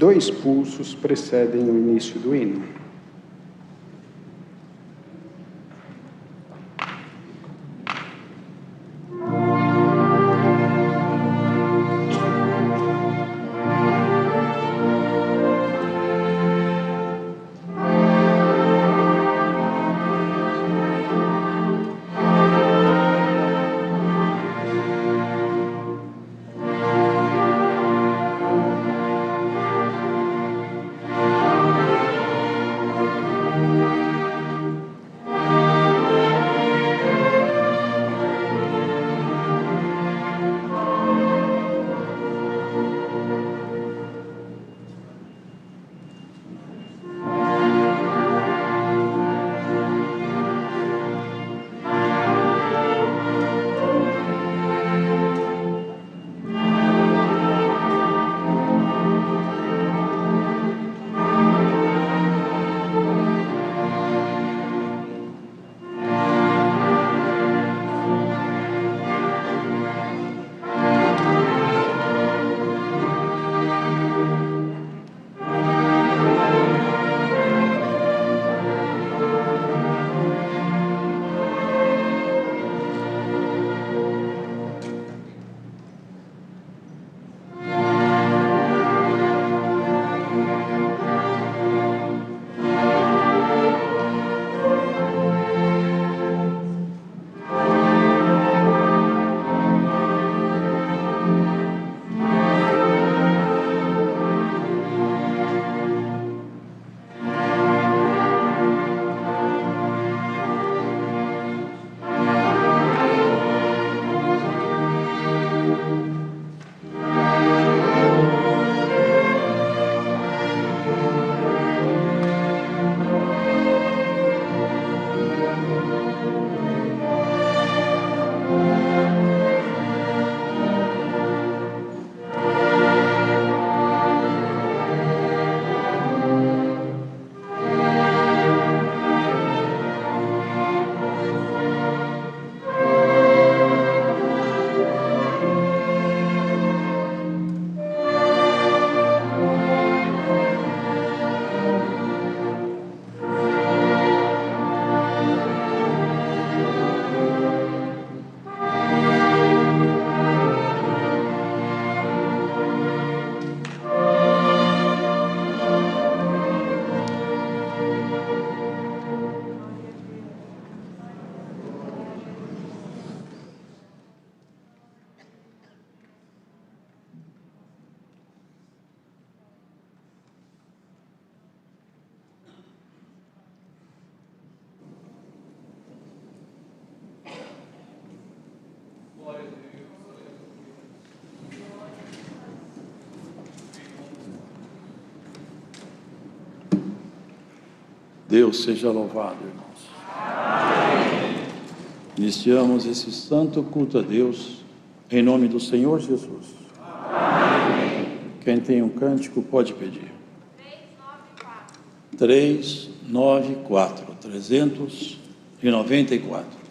2 pulsos precedem o início do hino. Deus seja louvado, irmãos. Amém. Iniciamos esse santo culto a Deus em nome do Senhor Jesus. Amém. Quem tem um cântico pode pedir. 394. 394.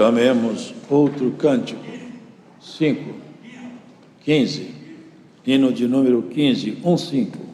Chamemos outro cântico. 5, 15. Hino de número 15, 1-5.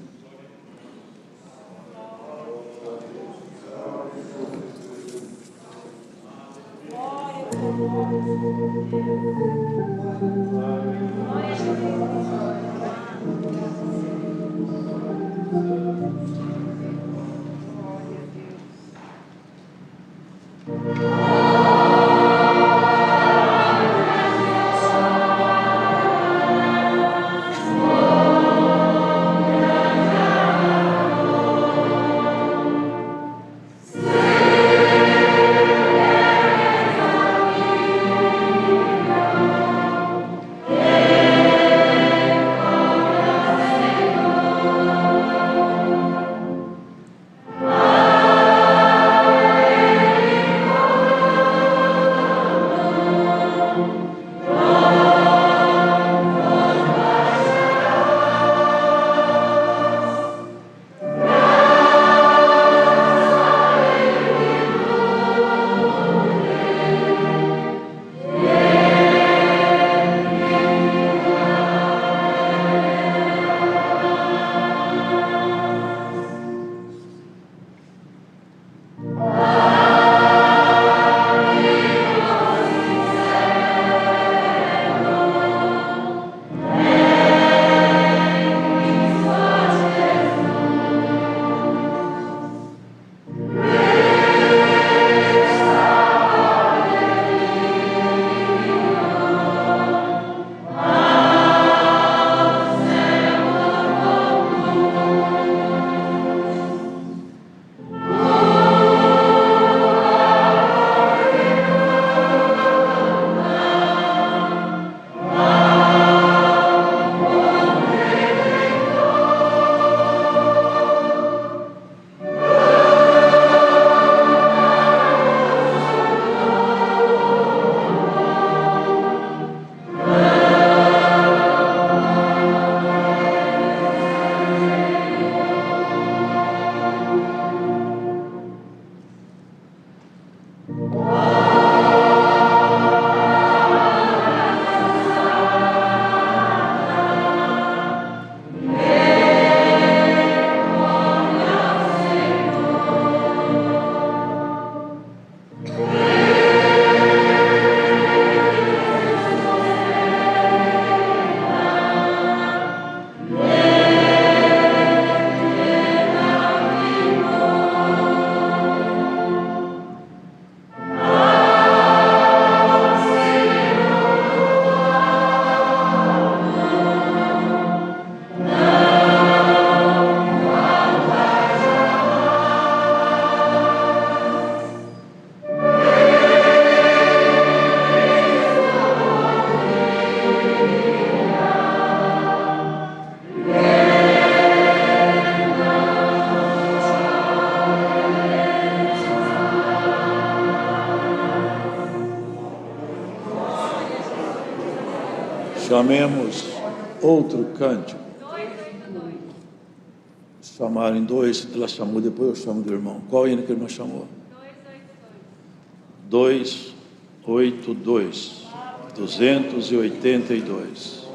Chamemos outro cântico. Chamaram em 2, ela chamou, depois eu chamo do irmão. Qual hino que a irmã chamou? 282. 282.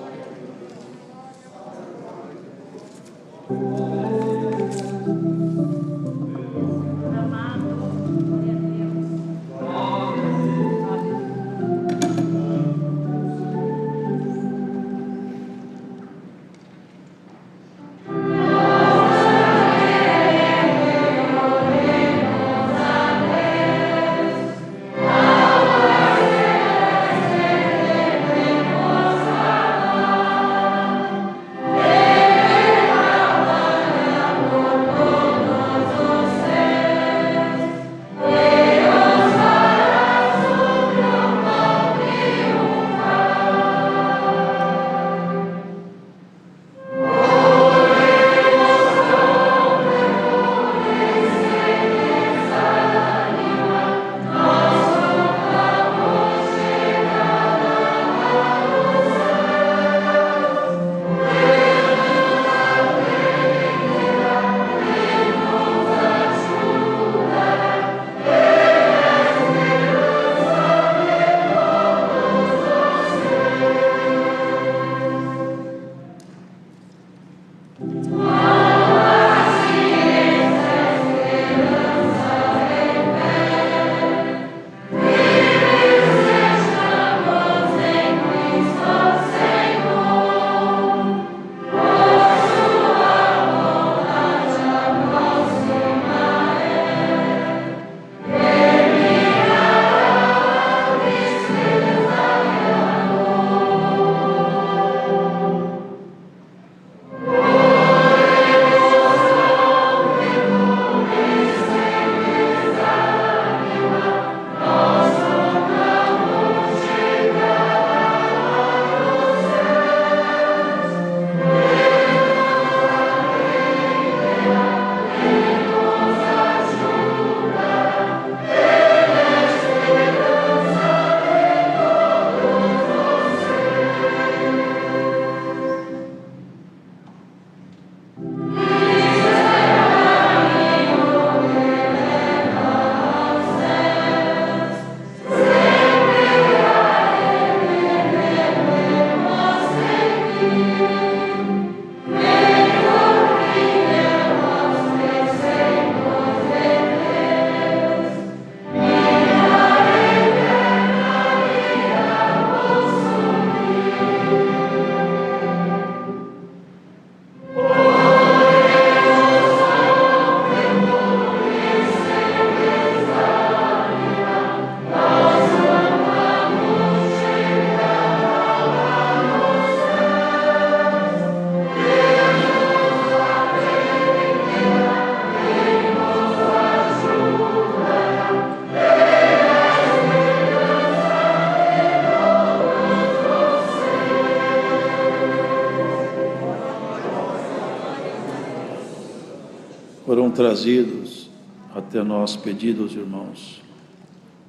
Foram trazidos até nós pedidos, irmãos,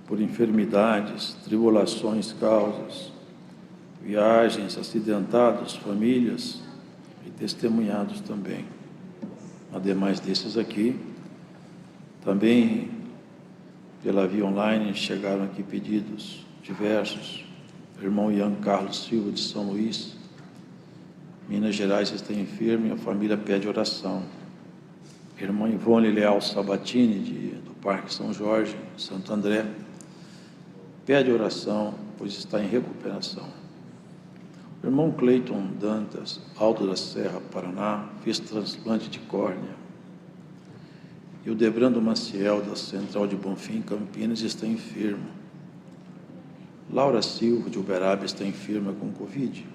por enfermidades, tribulações, causas, viagens, acidentados, famílias e testemunhados também. Ademais desses aqui, também pela via online chegaram aqui pedidos diversos. O irmão Ian Carlos Silva de São Luís, Minas Gerais, está enfermo e a família pede oração. Irmã Ivone Leal Sabatini, do Parque São Jorge, Santo André, pede oração, pois está em recuperação. O irmão Cleiton Dantas, Alto da Serra, Paraná, fez transplante de córnea. E o Debrando Maciel, da Central de Bonfim, Campinas, está enfermo. Laura Silva, de Uberaba, está enferma com Covid.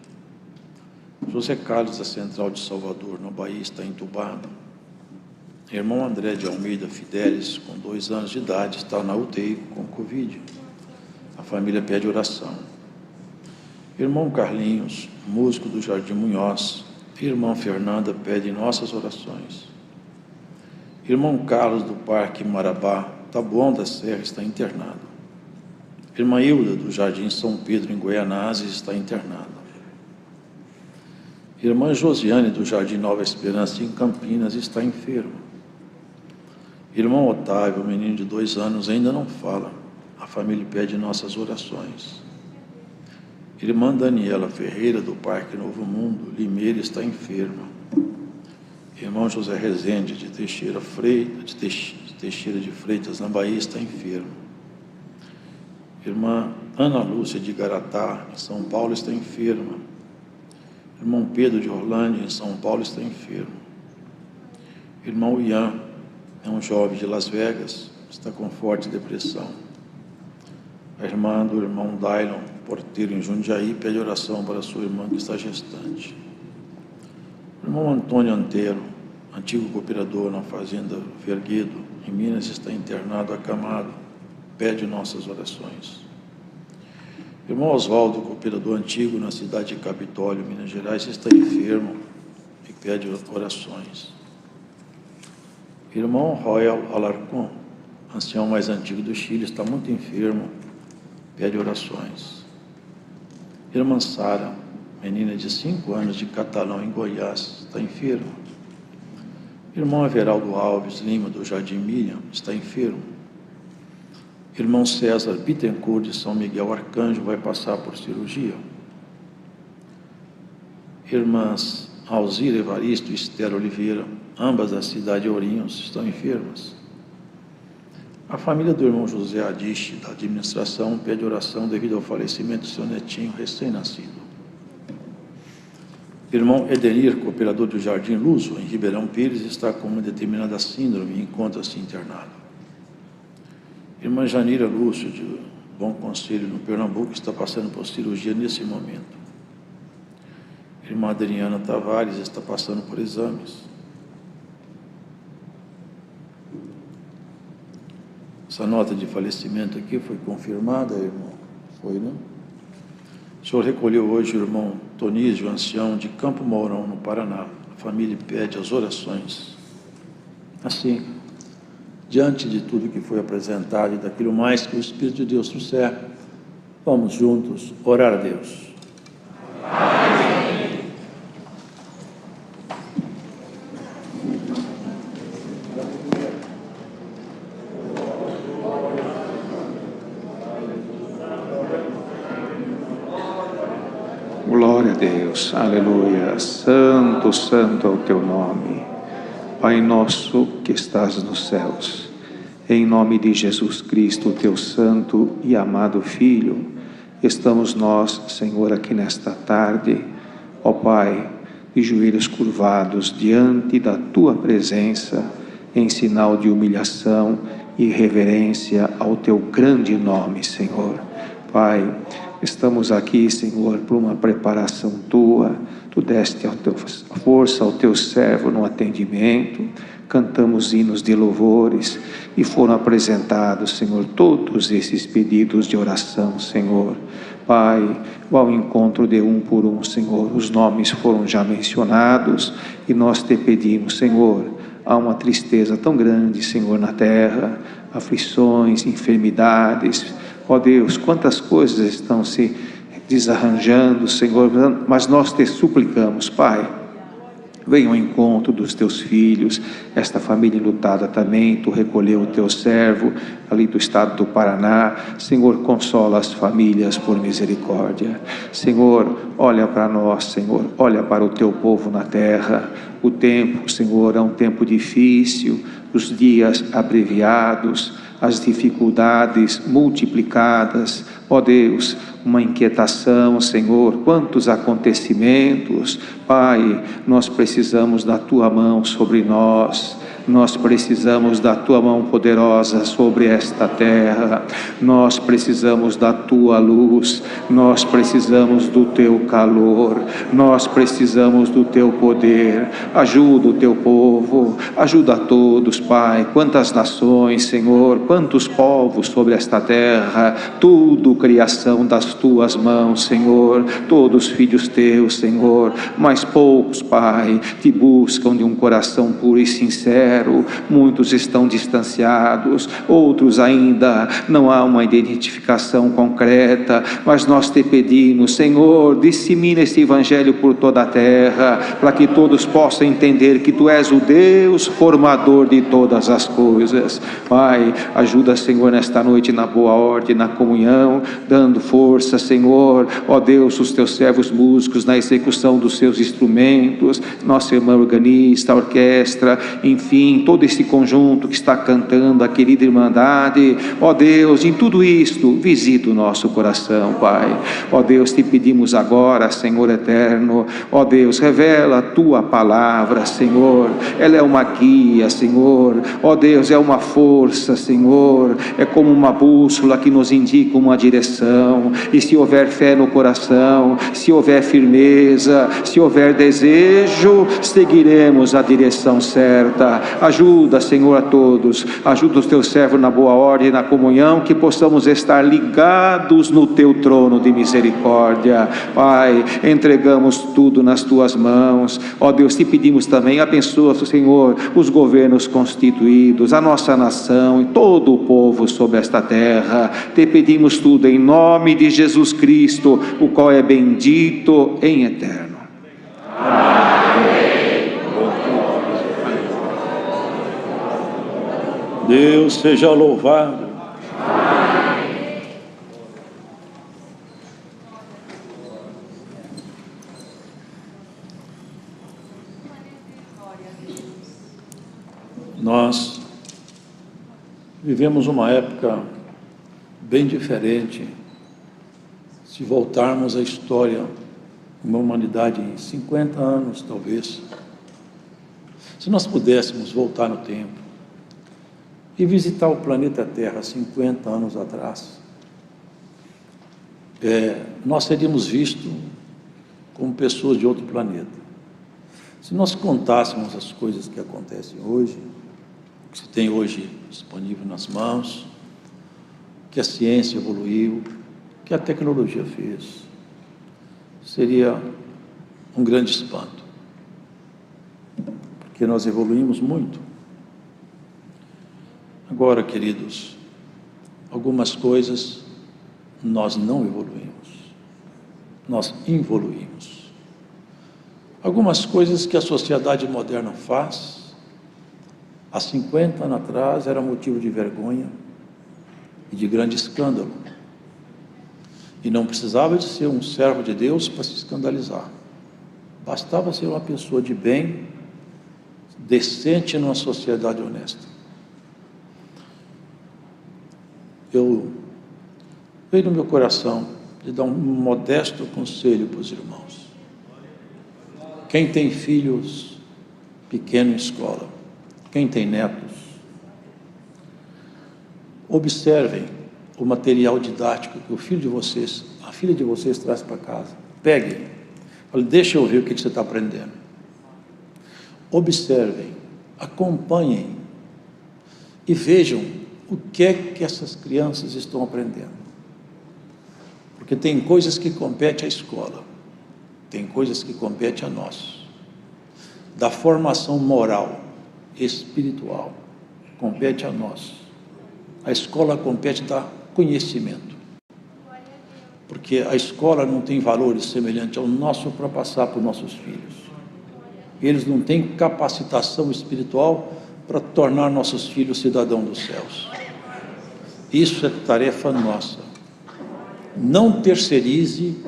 José Carlos, da Central de Salvador, na Bahia, está entubado. Irmão André de Almeida Fidelis, com 2 anos de idade, está na UTI com Covid. A família pede oração. Irmão Carlinhos, músico do Jardim Munhoz, irmã Fernanda pede nossas orações. Irmão Carlos, do Parque Marabá, Taboão da Serra, está internado. Irmã Hilda, do Jardim São Pedro, em Goianazes, está internada. Irmã Josiane, do Jardim Nova Esperança, em Campinas, está enferma. Irmão Otávio, menino de 2 anos, ainda não fala. A família pede nossas orações. Irmã Daniela Ferreira, do Parque Novo Mundo, Limeira, está enferma. Irmão José Rezende, de Teixeira de Freitas, na Bahia, está enfermo. Irmã Ana Lúcia, de Garatá, em São Paulo, está enferma. Irmão Pedro, de Orlândia, em São Paulo, está enfermo. Irmão Ian, é um jovem de Las Vegas, está com forte depressão. A irmã do irmão Dailon, porteiro em Jundiaí, pede oração para sua irmã que está gestante. O irmão Antônio Antero, antigo cooperador na fazenda Verguedo, em Minas, está internado, acamado, pede nossas orações. O irmão Oswaldo, cooperador antigo na cidade de Capitólio, Minas Gerais, está enfermo e pede orações. Irmão Royal Alarcon, ancião mais antigo do Chile, está muito enfermo, pede orações. Irmã Sara, menina de 5 anos, de Catalão, em Goiás, está enferma. Irmão Everaldo Alves Lima, do Jardim Miriam, está enfermo. Irmão César Bittencourt, de São Miguel Arcanjo, vai passar por cirurgia. Irmãs Alzira Evaristo e Esther Oliveira, ambas da cidade de Ourinhos, estão enfermas. A família do irmão José Adiche, da administração, pede oração devido ao falecimento do seu netinho recém-nascido. Irmão Edenir, cooperador do Jardim Luso, em Ribeirão Pires, está com uma determinada síndrome e encontra-se internado. Irmã Janira Lúcio, de Bom Conselho, no Pernambuco, está passando por cirurgia nesse momento. Irmã Adriana Tavares está passando por exames. Essa nota de falecimento aqui foi confirmada, irmão? Foi, né? O senhor recolheu hoje o irmão Tonísio, ancião de Campo Mourão, no Paraná. A família pede as orações. Assim, diante de tudo que foi apresentado e daquilo mais que o Espírito de Deus trouxer, vamos juntos orar a Deus. Glória a Deus, aleluia, santo, santo é o teu nome, Pai nosso que estás nos céus, em nome de Jesus Cristo, teu santo e amado Filho, estamos nós, Senhor, aqui nesta tarde, ó Pai, de joelhos curvados diante da tua presença, em sinal de humilhação e reverência ao teu grande nome, Senhor. Pai, estamos aqui, Senhor, por uma preparação tua. Tu deste a tua força ao teu servo no atendimento, cantamos hinos de louvores e foram apresentados, Senhor, todos esses pedidos de oração, Senhor. Pai, ao encontro de um por um, Senhor, os nomes foram já mencionados e nós te pedimos, Senhor, há uma tristeza tão grande, Senhor, na terra, aflições, enfermidades. Ó Deus, quantas coisas estão se desarranjando, Senhor, mas nós te suplicamos, Pai, venha ao encontro dos teus filhos, esta família enlutada também. Tu recolheu o teu servo ali do estado do Paraná. Senhor, consola as famílias por misericórdia. Senhor, olha para nós, Senhor, olha para o teu povo na terra. O tempo, Senhor, é um tempo difícil, os dias abreviados, as dificuldades multiplicadas. Ó Deus, uma inquietação, Senhor, quantos acontecimentos. Pai, nós precisamos da Tua mão sobre nós. Nós precisamos da Tua mão poderosa sobre esta terra. Nós precisamos da Tua luz. Nós precisamos do Teu calor. Nós precisamos do Teu poder. Ajuda o Teu povo. Ajuda a todos, Pai. Quantas nações, Senhor. Quantos povos sobre esta terra. Tudo criação das Tuas mãos, Senhor. Todos filhos Teus, Senhor. Mas poucos, Pai, Te buscam de um coração puro e sincero. Muitos estão distanciados, outros ainda não há uma identificação concreta, mas nós Te pedimos, Senhor, dissemina este Evangelho por toda a terra, para que todos possam entender que Tu és o Deus formador de todas as coisas. Pai, ajuda, Senhor, nesta noite na boa ordem, na comunhão, dando força, Senhor, ó Deus, os Teus servos músicos na execução dos seus instrumentos, nossa irmã organista, a orquestra, enfim, todo esse conjunto que está cantando a querida Irmandade. Ó Deus, em tudo isto, visita o nosso coração, Pai. Ó Deus, Te pedimos agora, Senhor eterno, ó Deus, revela a Tua palavra, Senhor. Ela é uma guia, Senhor. Ó Deus, é uma força, Senhor. É como uma bússola que nos indica uma direção. E se houver fé no coração, se houver firmeza, se houver desejo, seguiremos a direção certa. Ajuda, Senhor, a todos. Ajuda os Teus servos na boa ordem, na comunhão, que possamos estar ligados no Teu trono de misericórdia. Pai, entregamos tudo nas Tuas mãos. Ó Deus, Te pedimos também, abençoa, Senhor, os governos constituídos, a nossa nação e todo o povo sobre esta terra. Te pedimos tudo em nome de Jesus Cristo, o qual é bendito em eterno. Deus seja louvado. Nós vivemos uma época bem diferente. Se voltarmos à história de uma humanidade em 50 anos, talvez, se nós pudéssemos voltar no tempo e visitar o planeta Terra 50 anos atrás, nós seríamos vistos como pessoas de outro planeta. Se nós contássemos as coisas que acontecem hoje, o que se tem hoje disponível nas mãos, que a ciência evoluiu, que a tecnologia fez, seria um grande espanto, porque nós evoluímos muito. Agora, queridos, algumas coisas nós não evoluímos, nós involuímos. Algumas coisas que a sociedade moderna faz, há 50 anos atrás, era motivo de vergonha e de grande escândalo. E não precisava de ser um servo de Deus para se escandalizar. Bastava ser uma pessoa de bem, decente numa sociedade honesta. Veio no meu coração de dar um modesto conselho para os irmãos. Quem tem filhos pequenos em escola, quem tem netos, observem o material didático que o filho de vocês, a filha de vocês traz para casa. Peguem, falem, deixa eu ver o que você está aprendendo. Observem, acompanhem e vejam o que é que essas crianças estão aprendendo. Porque tem coisas que competem à escola, tem coisas que competem a nós. Da formação moral espiritual. Compete a nós. A escola compete dar conhecimento. Porque a escola não tem valores semelhantes ao nosso para passar para os nossos filhos. Eles não têm capacitação espiritual para tornar nossos filhos cidadãos dos céus. Isso é tarefa nossa. Não terceirize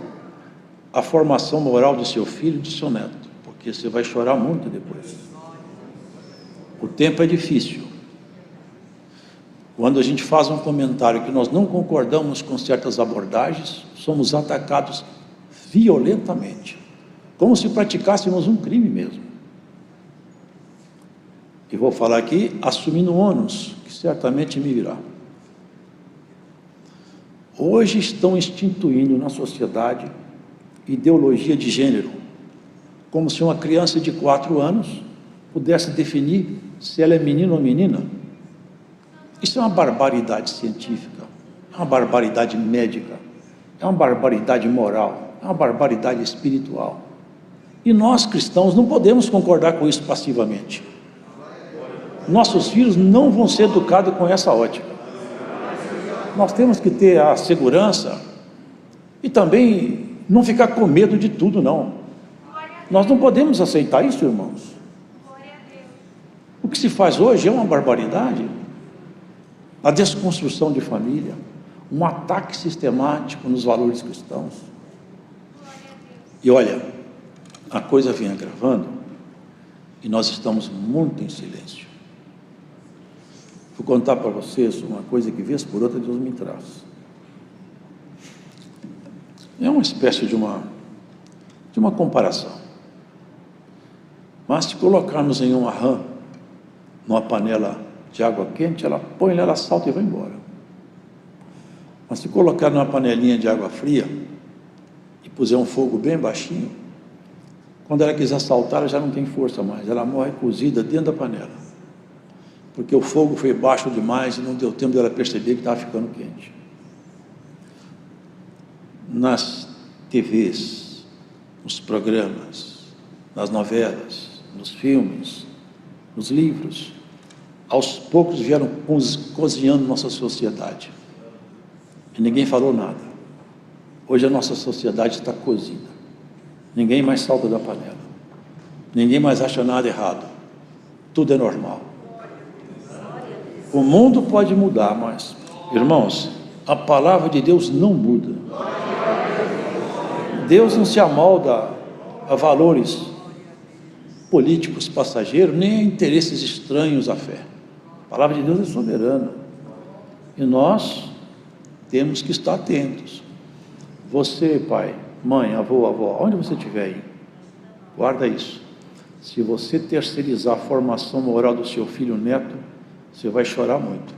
a formação moral de seu filho e de seu neto, porque você vai chorar muito depois. O tempo é difícil. Quando a gente faz um comentário que nós não concordamos com certas abordagens, somos atacados violentamente, como se praticássemos um crime mesmo. E vou falar aqui assumindo ônus, que certamente me virá. Hoje estão instituindo na sociedade ideologia de gênero, como se uma criança de 4 anos pudesse definir se ela é menino ou menina. Isso é uma barbaridade científica, é uma barbaridade médica, é uma barbaridade moral, é uma barbaridade espiritual. E nós, cristãos, não podemos concordar com isso passivamente. Nossos filhos não vão ser educados com essa ótica. Nós temos que ter a segurança e também não ficar com medo de tudo, não. Nós não podemos aceitar isso, irmãos. O que se faz hoje é uma barbaridade. A desconstrução de família, um ataque sistemático nos valores cristãos. E olha, a coisa vem agravando e nós estamos muito em silêncio. Vou contar para vocês uma coisa que, vez por outra, Deus me traz. É uma espécie de uma comparação. Mas se colocarmos em uma rã, numa panela de água quente, ela põe, ela salta e vai embora. Mas se colocar numa panelinha de água fria e puser um fogo bem baixinho, quando ela quiser saltar, ela já não tem força mais, ela morre cozida dentro da panela, porque o fogo foi baixo demais e não deu tempo dela perceber que estava ficando quente. Nas TVs, nos programas, nas novelas, nos filmes, nos livros, aos poucos vieram cozinhando nossa sociedade. E ninguém falou nada. Hoje a nossa sociedade está cozida. Ninguém mais salta da panela. Ninguém mais acha nada errado. Tudo é normal. O mundo pode mudar, mas, irmãos, a palavra de Deus não muda. Deus não se amolda a valores políticos passageiros, nem a interesses estranhos à fé. A palavra de Deus é soberana. E nós temos que estar atentos. Você, pai, mãe, avô, avó, onde você estiver aí, guarda isso. Se você terceirizar a formação moral do seu filho neto, você vai chorar muito.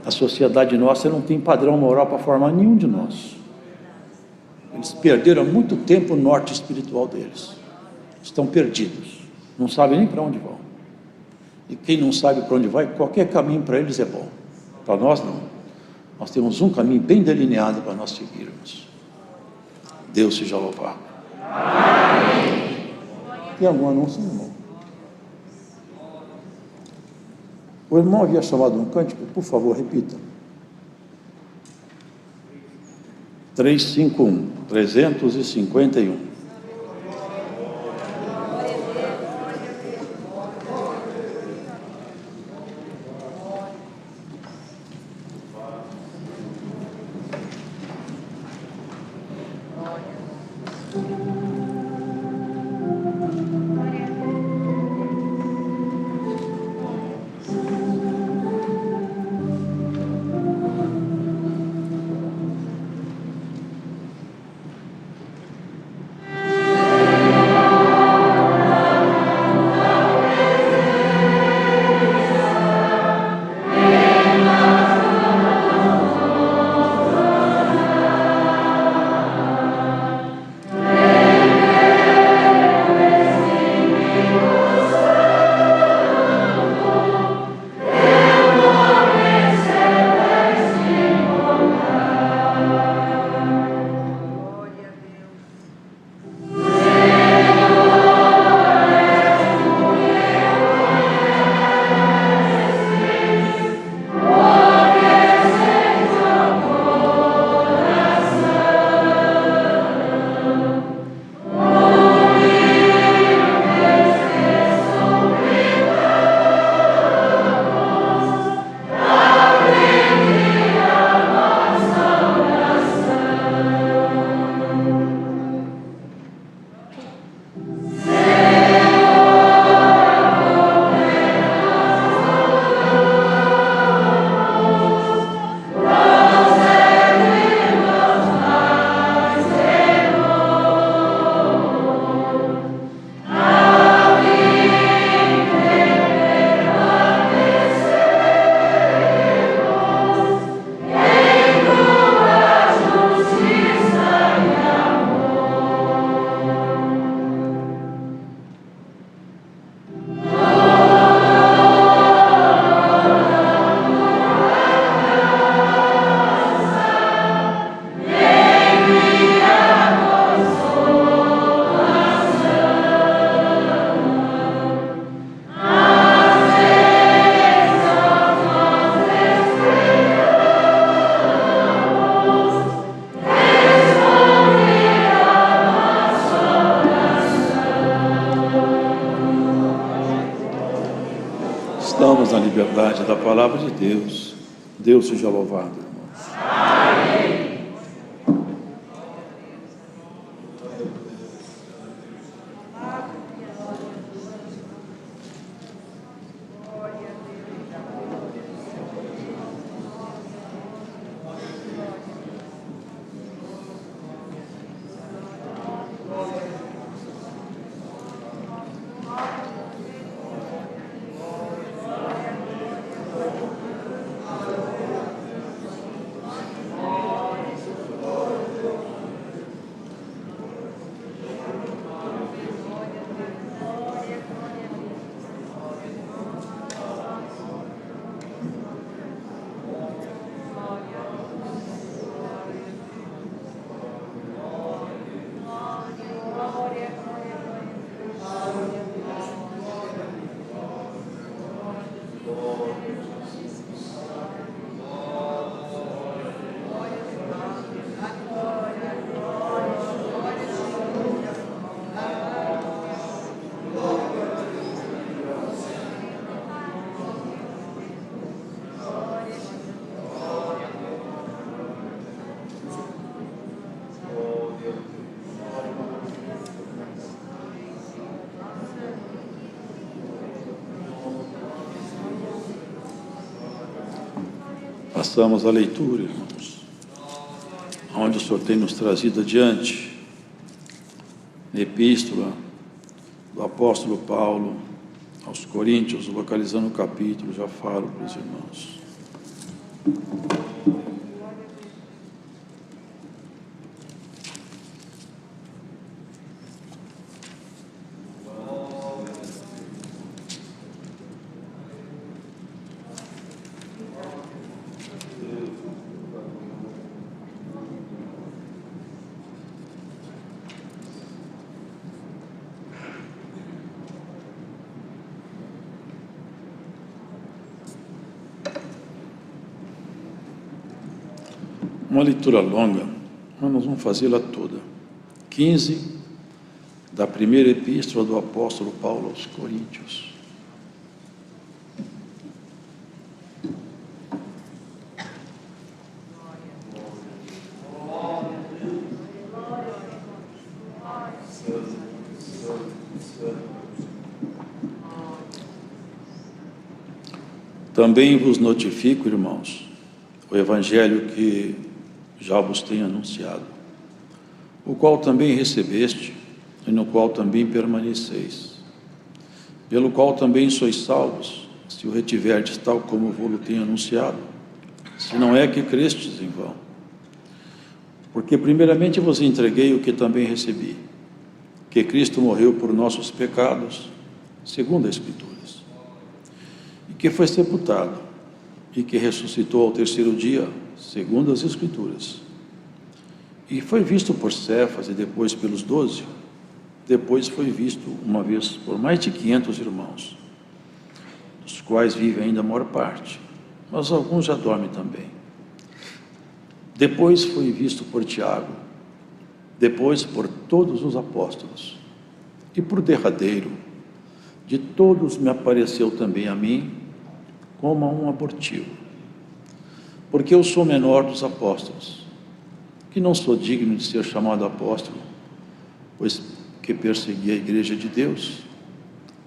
A sociedade nossa não tem padrão moral para formar nenhum de nós. Eles perderam há muito tempo o norte espiritual deles. Estão perdidos. Não sabem nem para onde vão. E quem não sabe para onde vai, qualquer caminho para eles é bom. Para nós não. Nós temos um caminho bem delineado para nós seguirmos. Deus seja louvado. Amém. Tem algum anúncio, irmão? O irmão havia chamado um cântico, por favor, repita. 351. Estamos na liberdade da palavra de Deus. Deus seja louvado, irmãos. Amém. Passamos à leitura, irmãos, onde o Senhor tem nos trazido adiante, na epístola do apóstolo Paulo aos Coríntios, localizando o capítulo, já falo para os irmãos. Uma leitura longa, mas nós vamos fazê-la toda. 15 da primeira epístola do apóstolo Paulo aos Coríntios. Também vos notifico, irmãos, o evangelho que já vos tenho anunciado, o qual também recebeste, e no qual também permaneceis, pelo qual também sois salvos, se o retiverdes tal como vos tenho anunciado, se não é que crestes em vão. Porque primeiramente vos entreguei o que também recebi, que Cristo morreu por nossos pecados, segundo as Escrituras, e que foi sepultado, e que ressuscitou ao terceiro dia, segundo as Escrituras, e foi visto por Cefas e depois pelos 12, depois foi visto uma vez por mais de 500 irmãos, dos quais vive ainda a maior parte, mas alguns já dormem também. Depois foi visto por Tiago, depois por todos os apóstolos, e por derradeiro, de todos me apareceu também a mim, como a um abortivo, porque eu sou menor dos apóstolos, que não sou digno de ser chamado apóstolo, pois que persegui a igreja de Deus,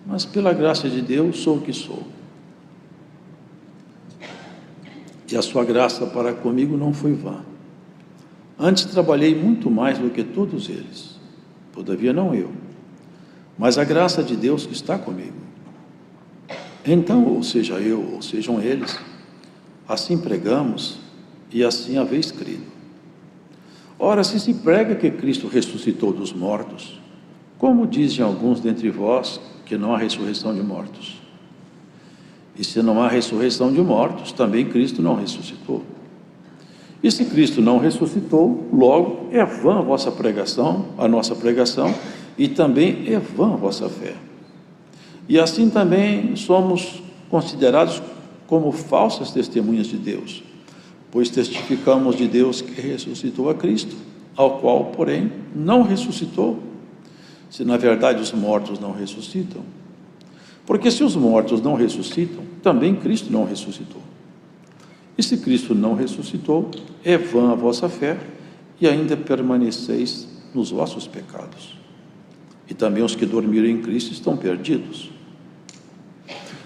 mas pela graça de Deus sou o que sou. E a sua graça para comigo não foi vã. Antes trabalhei muito mais do que todos eles, todavia não eu, mas a graça de Deus que está comigo. Então, ou seja eu, ou sejam eles, assim pregamos e assim haveis crido. Ora, se prega que Cristo ressuscitou dos mortos, como dizem alguns dentre vós que não há ressurreição de mortos? E se não há ressurreição de mortos, também Cristo não ressuscitou. E se Cristo não ressuscitou, logo é vã a vossa pregação, a nossa pregação, e também é vã a vossa fé. E assim também somos considerados como falsas testemunhas de Deus, pois testificamos de Deus que ressuscitou a Cristo, ao qual, porém, não ressuscitou, se na verdade os mortos não ressuscitam. Porque se os mortos não ressuscitam, também Cristo não ressuscitou. E se Cristo não ressuscitou, é vã a vossa fé, e ainda permaneceis nos vossos pecados. E também os que dormiram em Cristo estão perdidos.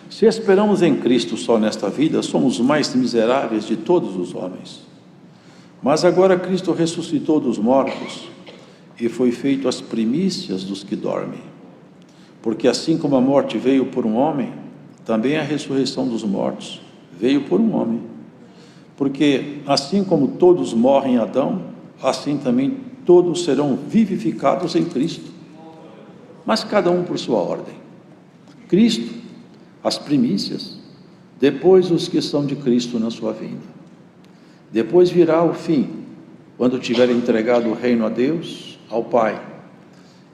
Se esperamos em Cristo só nesta vida, somos os mais miseráveis de todos os homens. Mas agora Cristo ressuscitou dos mortos e foi feito as primícias dos que dormem. Porque assim como a morte veio por um homem, também a ressurreição dos mortos veio por um homem. Porque assim como todos morrem em Adão, assim também todos serão vivificados em Cristo. Mas cada um por sua ordem. Cristo, as primícias, depois os que são de Cristo na sua vinda. Depois virá o fim, quando tiver entregado o reino a Deus, ao Pai,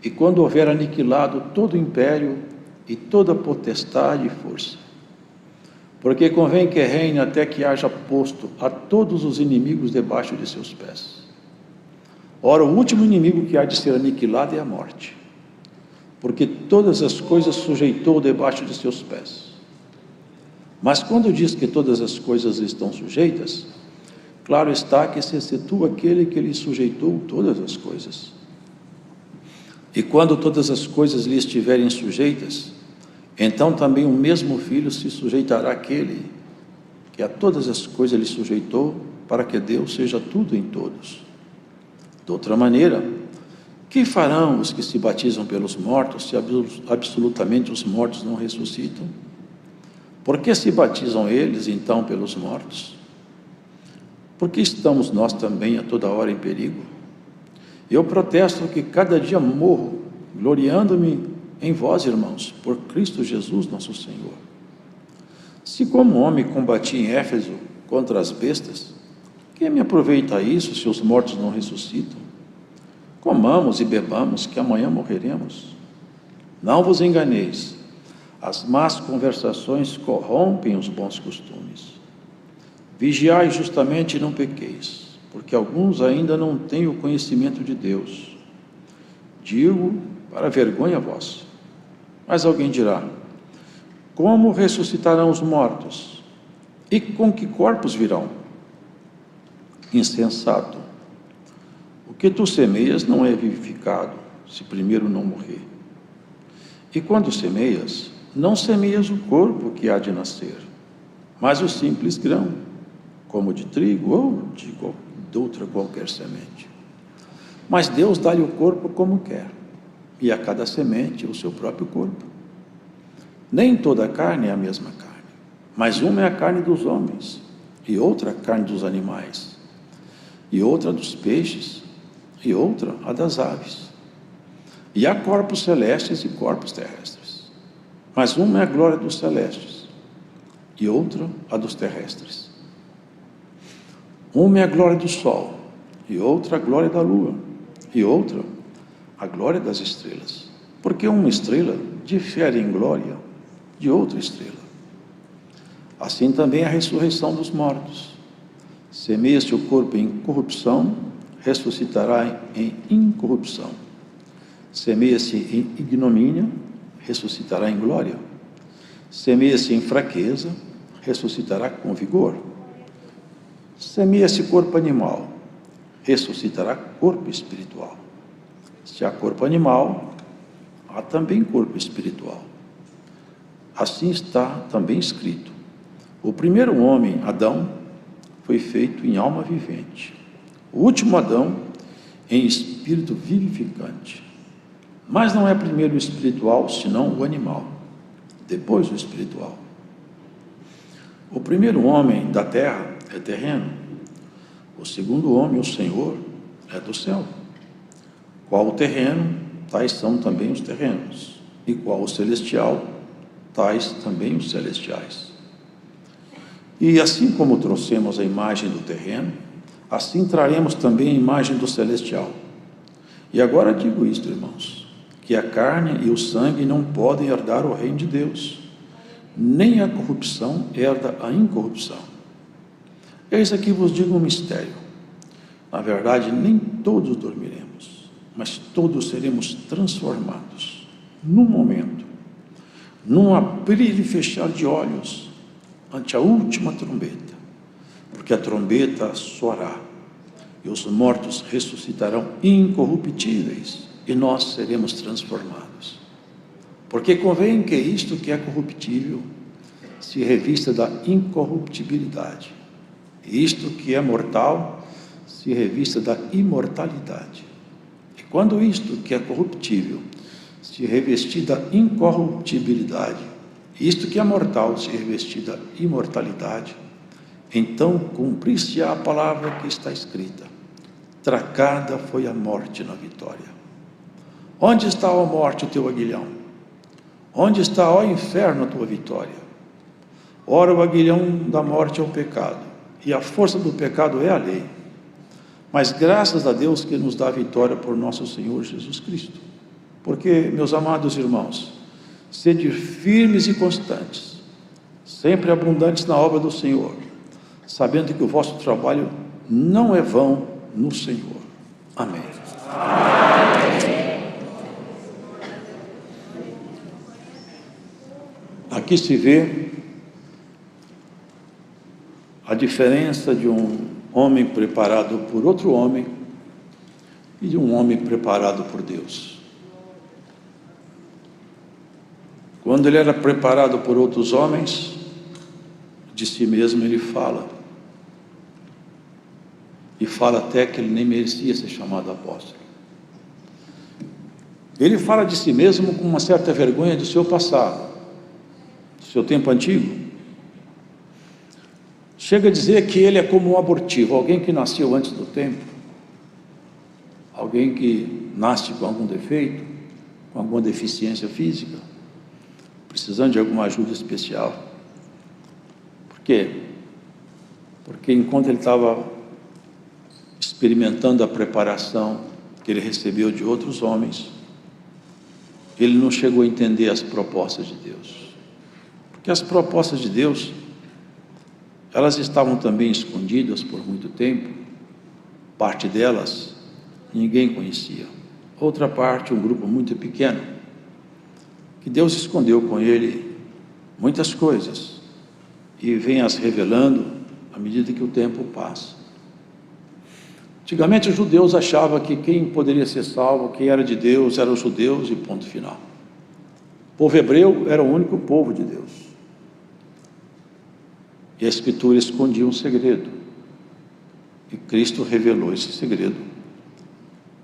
e quando houver aniquilado todo o império e toda potestade e força. Porque convém que reine até que haja posto a todos os inimigos debaixo de seus pés. Ora, o último inimigo que há de ser aniquilado é a morte, porque todas as coisas sujeitou debaixo de seus pés. Mas quando diz que todas as coisas estão sujeitas, claro está que se excetua aquele que lhe sujeitou todas as coisas. E quando todas as coisas lhe estiverem sujeitas, então também o mesmo Filho se sujeitará àquele que a todas as coisas lhe sujeitou, para que Deus seja tudo em todos. De outra maneira, que farão os que se batizam pelos mortos, se absolutamente os mortos não ressuscitam? Por que se batizam eles, então, pelos mortos? Porque estamos nós também a toda hora em perigo? Eu protesto que cada dia morro, gloriando-me em vós, irmãos, por Cristo Jesus nosso Senhor. Se como homem combati em Éfeso contra as bestas, que me aproveita isso se os mortos não ressuscitam? Comamos e bebamos, que amanhã morreremos. Não vos enganeis, as más conversações corrompem os bons costumes. Vigiai justamente e não pequeis, porque alguns ainda não têm o conhecimento de Deus. Digo para vergonha vossa. Mas alguém dirá: como ressuscitarão os mortos? E com que corpos virão? Insensato. O que tu semeias não é vivificado, se primeiro não morrer. E quando semeias, não semeias o corpo que há de nascer, mas o simples grão, como de trigo ou de outra qualquer semente. Mas Deus dá-lhe o corpo como quer, e a cada semente o seu próprio corpo. Nem toda a carne é a mesma carne, mas uma é a carne dos homens, e outra a carne dos animais, e outra dos peixes, e outra a das aves. E há corpos celestes e corpos terrestres, mas uma é a glória dos celestes, e outra a dos terrestres. Uma é a glória do sol, e outra a glória da lua, e outra a glória das estrelas, porque uma estrela difere em glória de outra estrela. Assim também a ressurreição dos mortos. Semeia-se o corpo em corrupção, ressuscitará em incorrupção. Semeia-se em ignomínia, ressuscitará em glória. Semeia-se em fraqueza, ressuscitará com vigor. Semeia-se corpo animal, ressuscitará corpo espiritual. Se há corpo animal, há também corpo espiritual. Assim está também escrito: o primeiro homem, Adão, foi feito em alma vivente. O último Adão, em espírito vivificante. Mas não é primeiro o espiritual, senão o animal, depois o espiritual. O primeiro homem da terra é terreno. O segundo homem, o Senhor, é do céu. Qual o terreno, tais são também os terrenos. E qual o celestial, tais também os celestiais. E assim como trouxemos a imagem do terreno, assim traremos também a imagem do celestial. E agora digo isto, irmãos, que a carne e o sangue não podem herdar o reino de Deus, nem a corrupção herda a incorrupção. Eis aqui vos digo um mistério. Na verdade, nem todos dormiremos, mas todos seremos transformados, num momento, num abrir e fechar de olhos, ante a última trombeta, porque a trombeta soará, e os mortos ressuscitarão incorruptíveis, e nós seremos transformados. Porque convém que isto que é corruptível se revista da incorruptibilidade, e isto que é mortal se revista da imortalidade. E quando isto que é corruptível se revestir da incorruptibilidade, e isto que é mortal se revestir da imortalidade, então cumprir-se-á a palavra que está escrita: tracada foi a morte na vitória. Onde está, ó morte, o teu aguilhão? Onde está, ó inferno, a tua vitória? Ora, o aguilhão da morte é o pecado, e a força do pecado é a lei. Mas graças a Deus que nos dá a vitória por nosso Senhor Jesus Cristo. Porque, meus amados irmãos, sede firmes e constantes, sempre abundantes na obra do Senhor, sabendo que o vosso trabalho não é vão no Senhor. Amém. Aqui se vê a diferença de um homem preparado por outro homem e de um homem preparado por Deus. Quando ele era preparado por outros homens, de si mesmo ele fala. E fala até que ele nem merecia ser chamado apóstolo. Ele fala de si mesmo com uma certa vergonha do seu passado, do seu tempo antigo. Chega a dizer que ele é como um abortivo, alguém que nasceu antes do tempo, alguém que nasce com algum defeito, com alguma deficiência física, precisando de alguma ajuda especial. Por quê? Porque enquanto ele estava experimentando a preparação que ele recebeu de outros homens, ele não chegou a entender as propostas de Deus. Porque as propostas de Deus, elas estavam também escondidas por muito tempo. Parte delas ninguém conhecia. Outra parte, um grupo muito pequeno, que Deus escondeu com ele muitas coisas e vem as revelando à medida que o tempo passa. Antigamente os judeus achavam que quem poderia ser salvo, quem era de Deus, eram os judeus e ponto final. O povo hebreu era o único povo de Deus. E a Escritura escondia um segredo. E Cristo revelou esse segredo.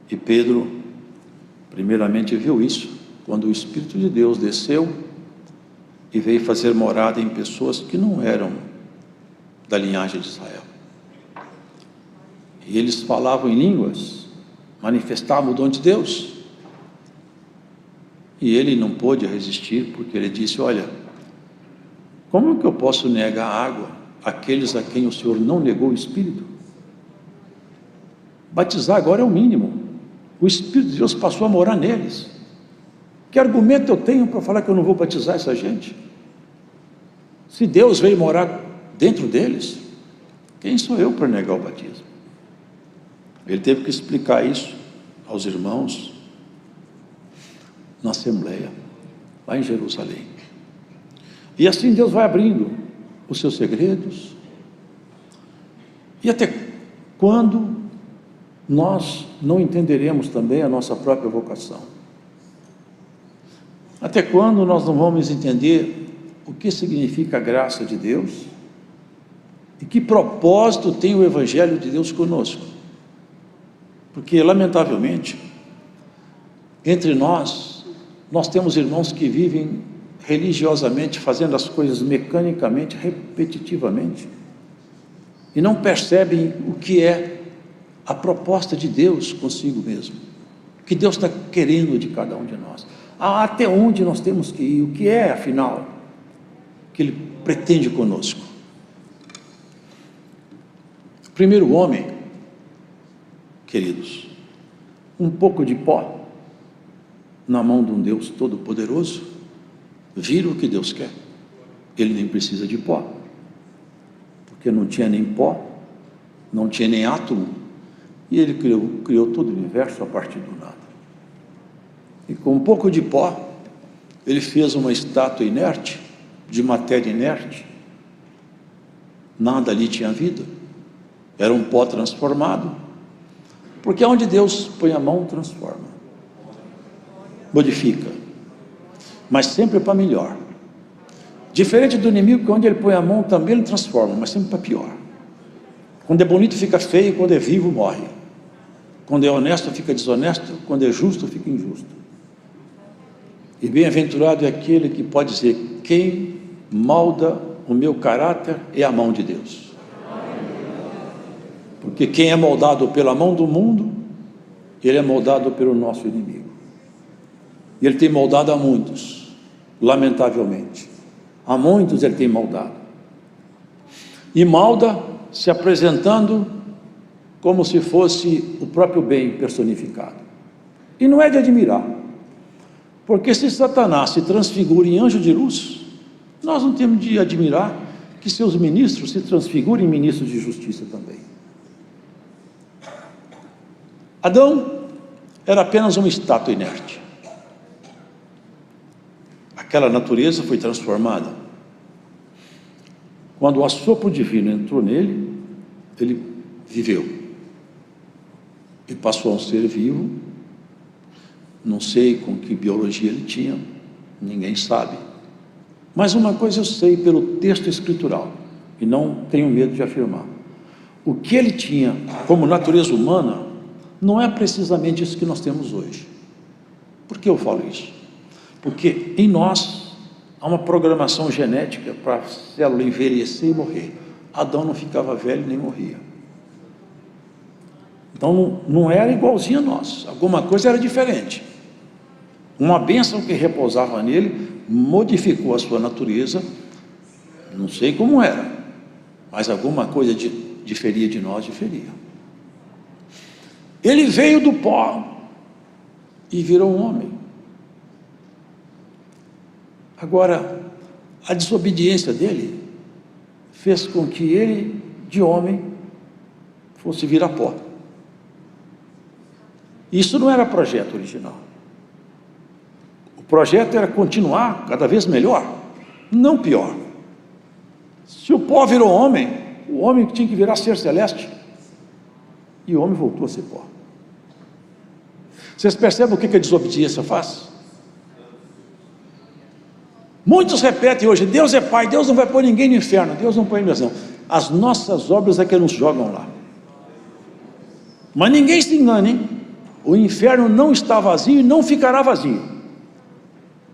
E Pedro, primeiramente, viu isso quando o Espírito de Deus desceu e veio fazer morada em pessoas que não eram da linhagem de Israel. E eles falavam em línguas, manifestavam o dom de Deus. E ele não pôde resistir, porque ele disse: olha, como que eu posso negar água àqueles a quem o Senhor não negou o Espírito? Batizar agora é o mínimo. O Espírito de Deus passou a morar neles. Que argumento eu tenho para falar que eu não vou batizar essa gente? Se Deus veio morar dentro deles, quem sou eu para negar o batismo? Ele teve que explicar isso aos irmãos na Assembleia, lá em Jerusalém. E assim Deus vai abrindo os seus segredos. E até quando nós não entenderemos também a nossa própria vocação? Até quando nós não vamos entender o que significa a graça de Deus e que propósito tem o Evangelho de Deus conosco? Porque, lamentavelmente, entre nós temos irmãos que vivem religiosamente, fazendo as coisas mecanicamente, repetitivamente, e não percebem o que é a proposta de Deus consigo mesmo, o que Deus está querendo de cada um de nós, até onde nós temos que ir, o que é, afinal, que Ele pretende conosco. O primeiro homem, queridos, um pouco de pó na mão de um Deus todo-poderoso, vira o que Deus quer. Ele nem precisa de pó, porque não tinha nem pó, não tinha nem átomo, e Ele criou todo o universo a partir do nada. E com um pouco de pó, Ele fez uma estátua inerte, de matéria inerte. Nada ali tinha vida. Era um pó transformado. Porque onde Deus põe a mão, transforma. Modifica. Mas sempre para melhor. Diferente do inimigo, que onde ele põe a mão também ele transforma, mas sempre para pior. Quando é bonito fica feio, quando é vivo morre. Quando é honesto fica desonesto, quando é justo fica injusto. E bem-aventurado é aquele que pode dizer: quem molda o meu caráter é a mão de Deus. Porque quem é moldado pela mão do mundo, ele é moldado pelo nosso inimigo. E ele tem moldado a muitos, lamentavelmente. A muitos ele tem moldado. E molda se apresentando como se fosse o próprio bem personificado. E não é de admirar, porque se Satanás se transfigura em anjo de luz, nós não temos de admirar que seus ministros se transfigurem em ministros de justiça também. Adão era apenas uma estátua inerte. Aquela natureza foi transformada. Quando o assopro divino entrou nele, ele viveu. E passou a ser vivo. Não sei com que biologia ele tinha, ninguém sabe. Mas uma coisa eu sei pelo texto escritural, e não tenho medo de afirmar: o que ele tinha como natureza humana não é precisamente isso que nós temos hoje. Por que eu falo isso? Porque em nós há uma programação genética para a célula envelhecer e morrer. Adão não ficava velho nem morria. Então não era igualzinho a nós, alguma coisa era diferente. Uma bênção que repousava nele modificou a sua natureza, não sei como era, mas alguma coisa diferia de nós, diferia. Ele veio do pó e virou um homem. Agora, a desobediência dele fez com que ele, de homem, fosse virar pó. Isso não era projeto original. O projeto era continuar cada vez melhor, não pior. Se o pó virou homem, o homem tinha que virar ser celeste. E o homem voltou a ser pó. Vocês percebem o que a desobediência faz? Muitos repetem hoje: Deus é Pai, Deus não vai pôr ninguém no inferno. Deus não põe ninguém. As nossas obras é que nos jogam lá. Mas ninguém se engane, hein? O inferno não está vazio e não ficará vazio.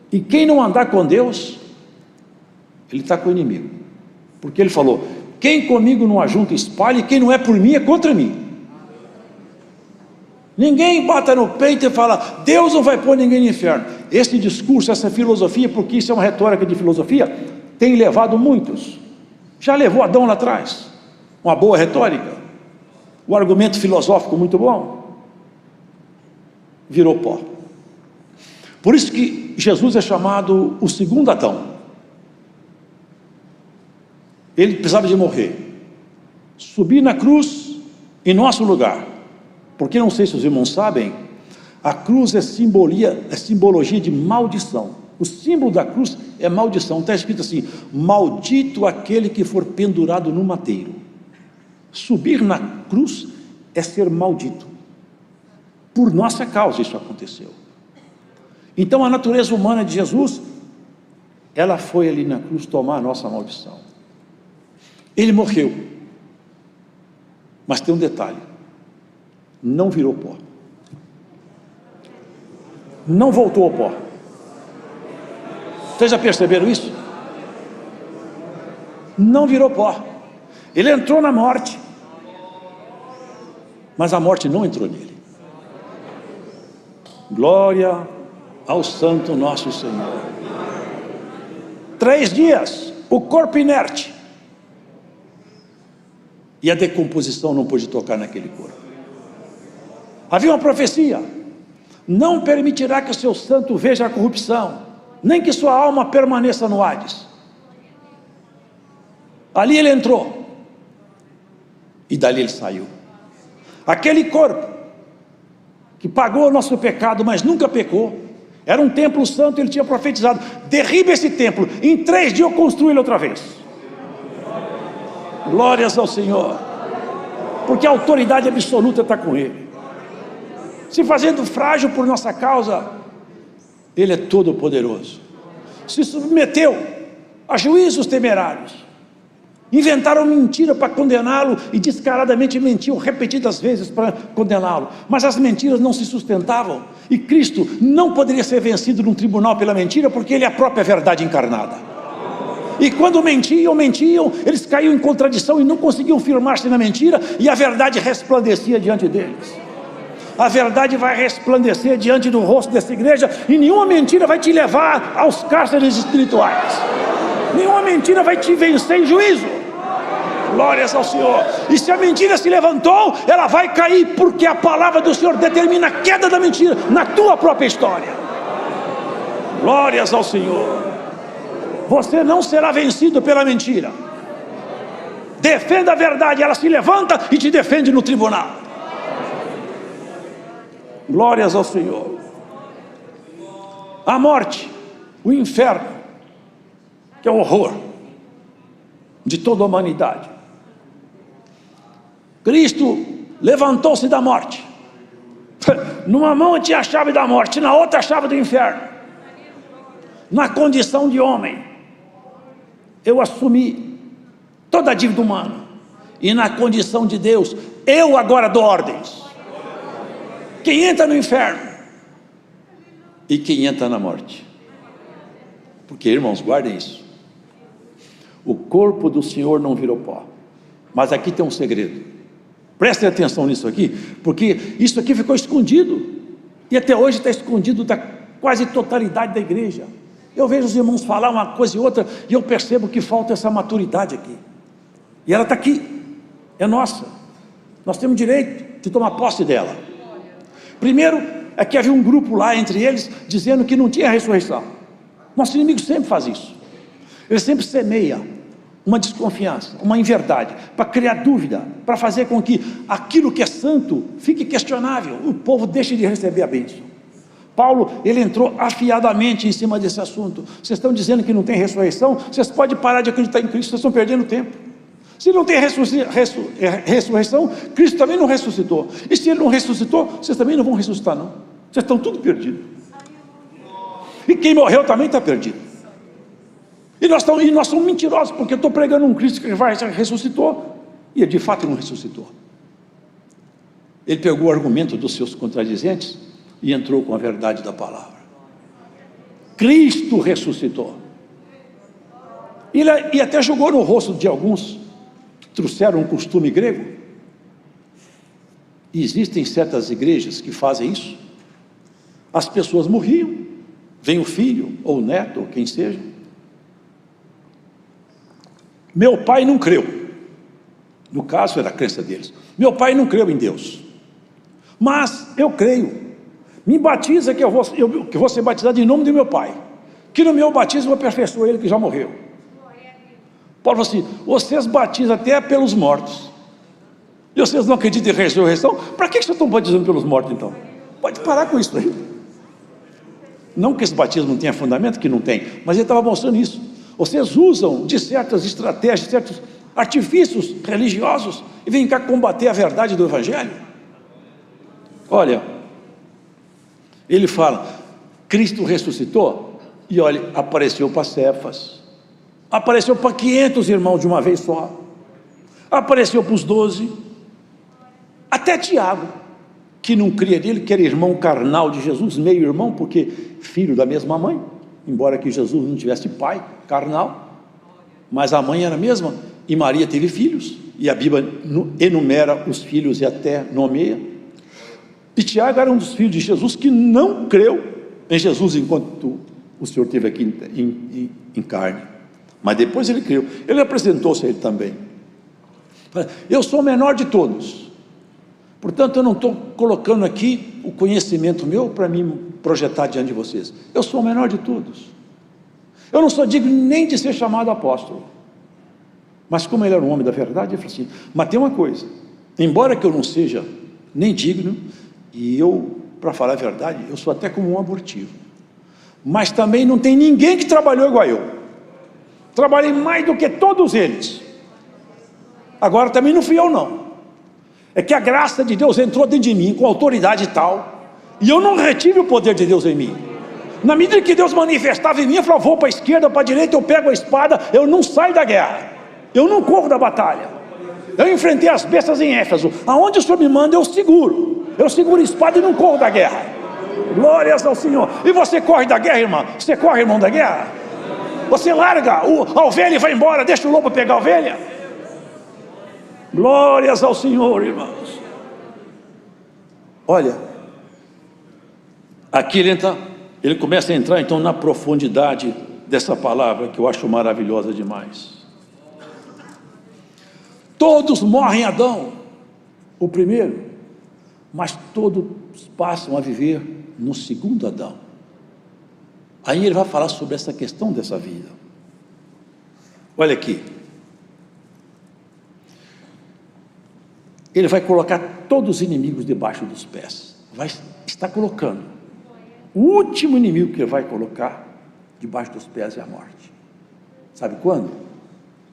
E quem não andar com Deus, ele está com o inimigo. Porque ele falou: quem comigo não ajunta espalha, e quem não é por mim é contra mim. Ninguém bata no peito e fala: Deus não vai pôr ninguém no inferno. Esse discurso, essa filosofia, porque isso é uma retórica de filosofia, tem levado muitos. Já levou Adão lá atrás. Uma boa retórica, um argumento filosófico muito bom, virou pó. Por isso que Jesus é chamado o segundo Adão. Ele precisava de morrer, subir na cruz em nosso lugar. Porque não sei se os irmãos sabem, a cruz é simbologia de maldição. O símbolo da cruz é maldição. Está escrito assim: maldito aquele que for pendurado no madeiro. Subir na cruz é ser maldito. Por nossa causa isso aconteceu. Então a natureza humana de Jesus, ela foi ali na cruz tomar a nossa maldição. Ele morreu. Mas tem um detalhe: não virou pó, não voltou ao pó. Vocês já perceberam isso? Não virou pó. Ele entrou na morte, mas a morte não entrou nele. Glória ao Santo nosso Senhor. 3 dias, o corpo inerte, e a decomposição não pôde tocar naquele corpo. Havia uma profecia: não permitirá que o seu santo veja a corrupção, nem que sua alma permaneça no Hades. Ali ele entrou, e dali ele saiu. Aquele corpo que pagou o nosso pecado, mas nunca pecou, Era um templo santo, ele tinha profetizado: derriba esse templo, em 3 dias eu construo ele outra vez. Glórias ao Senhor, porque a autoridade absoluta está com ele. Se fazendo frágil por nossa causa, ele é todo poderoso. Se submeteu a juízos temerários, inventaram mentira para condená-lo e descaradamente mentiam repetidas vezes para condená-lo, mas as mentiras não se sustentavam, e Cristo não poderia ser vencido num tribunal pela mentira, porque ele é a própria verdade encarnada. E quando mentiam, eles caíam em contradição e não conseguiam firmar-se na mentira, e a verdade resplandecia diante deles. A verdade vai resplandecer diante do rosto dessa igreja, e nenhuma mentira vai te levar aos cárceres espirituais, nenhuma mentira vai te vencer em juízo. Glórias ao Senhor. E se a mentira se levantou, ela vai cair, porque a palavra do Senhor determina a queda da mentira na tua própria história. Glórias ao Senhor. Você não será vencido pela mentira. Defenda a verdade, ela se levanta e te defende no tribunal. Glórias ao Senhor. A morte, o inferno, que é o horror de toda a humanidade. Cristo levantou-se da morte. Numa mão tinha a chave da morte, na outra a chave do inferno. Na condição de homem, eu assumi toda a dívida humana, e na condição de Deus, eu agora dou ordens. Quem entra no inferno e quem entra na morte. Porque, irmãos, guardem isso. O corpo do Senhor não virou pó. Mas aqui tem um segredo. Prestem atenção nisso aqui, porque isso aqui ficou escondido, e até hoje está escondido da quase totalidade da igreja. Eu vejo os irmãos falar uma coisa e outra, e eu percebo que falta essa maturidade aqui. E ela está aqui, é nossa. Nós temos direito de tomar posse dela. Primeiro, é que havia um grupo lá entre eles, dizendo que não tinha ressurreição. Nosso inimigo sempre faz isso. Ele sempre semeia uma desconfiança, uma inverdade, para criar dúvida, para fazer com que aquilo que é santo fique questionável, o povo deixe de receber a bênção. Paulo, ele entrou afiadamente em cima desse assunto. Vocês estão dizendo que não tem ressurreição? Vocês podem parar de acreditar em Cristo, vocês estão perdendo tempo. Se não tem ressurreição, Cristo também não ressuscitou. E se ele não ressuscitou, vocês também não vão ressuscitar, não. Vocês estão tudo perdidos. E quem morreu também está perdido. E nós somos mentirosos, porque eu estou pregando um Cristo que ressuscitou, e de fato ele não ressuscitou. Ele pegou o argumento dos seus contradizentes e entrou com a verdade da palavra. Cristo ressuscitou. E até jogou no rosto de alguns que trouxeram um costume grego. E existem certas igrejas que fazem isso. As pessoas morriam, vem o filho, ou o neto, ou quem seja. Meu pai não creu. No caso era a crença deles. Meu pai não creu em Deus. Mas eu creio. Me batiza que eu vou ser batizado em nome de meu pai. Que no meu batismo eu aperfeiçoo ele que já morreu. Paulo falou assim: vocês batizam até pelos mortos. E vocês não acreditam em ressurreição? Para que vocês estão batizando pelos mortos então? Pode parar com isso aí. Não que esse batismo não tenha fundamento, que não tem, mas ele estava mostrando isso. Vocês usam de certas estratégias, certos artifícios religiosos, e vêm cá combater a verdade do Evangelho. Olha, ele fala, Cristo ressuscitou, e olha, apareceu para Cefas, apareceu para 500 irmãos de uma vez só, apareceu para os 12, até Tiago, que não cria nele, que era irmão carnal de Jesus, meio irmão, porque filho da mesma mãe, embora que Jesus não tivesse pai carnal, mas a mãe era a mesma, e Maria teve filhos, e a Bíblia enumera os filhos e até nomeia. E Tiago era um dos filhos de Jesus que não creu em Jesus enquanto o Senhor esteve aqui em carne, mas depois ele creu. Ele apresentou-se a ele também. Eu sou o menor de todos, portanto eu não estou colocando aqui o conhecimento meu para me projetar diante de vocês. Eu sou o menor de todos. Eu não sou digno nem de ser chamado apóstolo. Mas como ele era um homem da verdade, ele falou assim, mas tem uma coisa, embora que eu não seja nem digno, e eu, para falar a verdade, eu sou até como um abortivo. mas também não tem ninguém que trabalhou igual eu. Trabalhei mais do que todos eles. Agora também não fui eu não. É que a graça de Deus entrou dentro de mim com autoridade tal, e eu não retive o poder de Deus em mim. Na medida que Deus manifestava em mim, eu falava, vou para a esquerda, para a direita, eu pego a espada, eu não saio da guerra, eu não corro da batalha. Eu enfrentei as bestas em Éfeso, aonde o Senhor me manda eu seguro a espada e não corro da guerra. Glórias ao Senhor. E você corre da guerra, irmão? Você corre, irmão, da guerra? Você larga a ovelha e vai embora, deixa o lobo pegar a ovelha? Glórias ao Senhor, irmãos. Olha, aqui ele começa a entrar então na profundidade dessa palavra que eu acho maravilhosa demais. Todos morrem em Adão, o primeiro, mas todos passam a viver no segundo Adão. Aí ele vai falar sobre essa questão dessa vida. Olha aqui. Ele vai colocar todos os inimigos debaixo dos pés. Está colocando. O último inimigo que ele vai colocar debaixo dos pés é a morte. Sabe quando?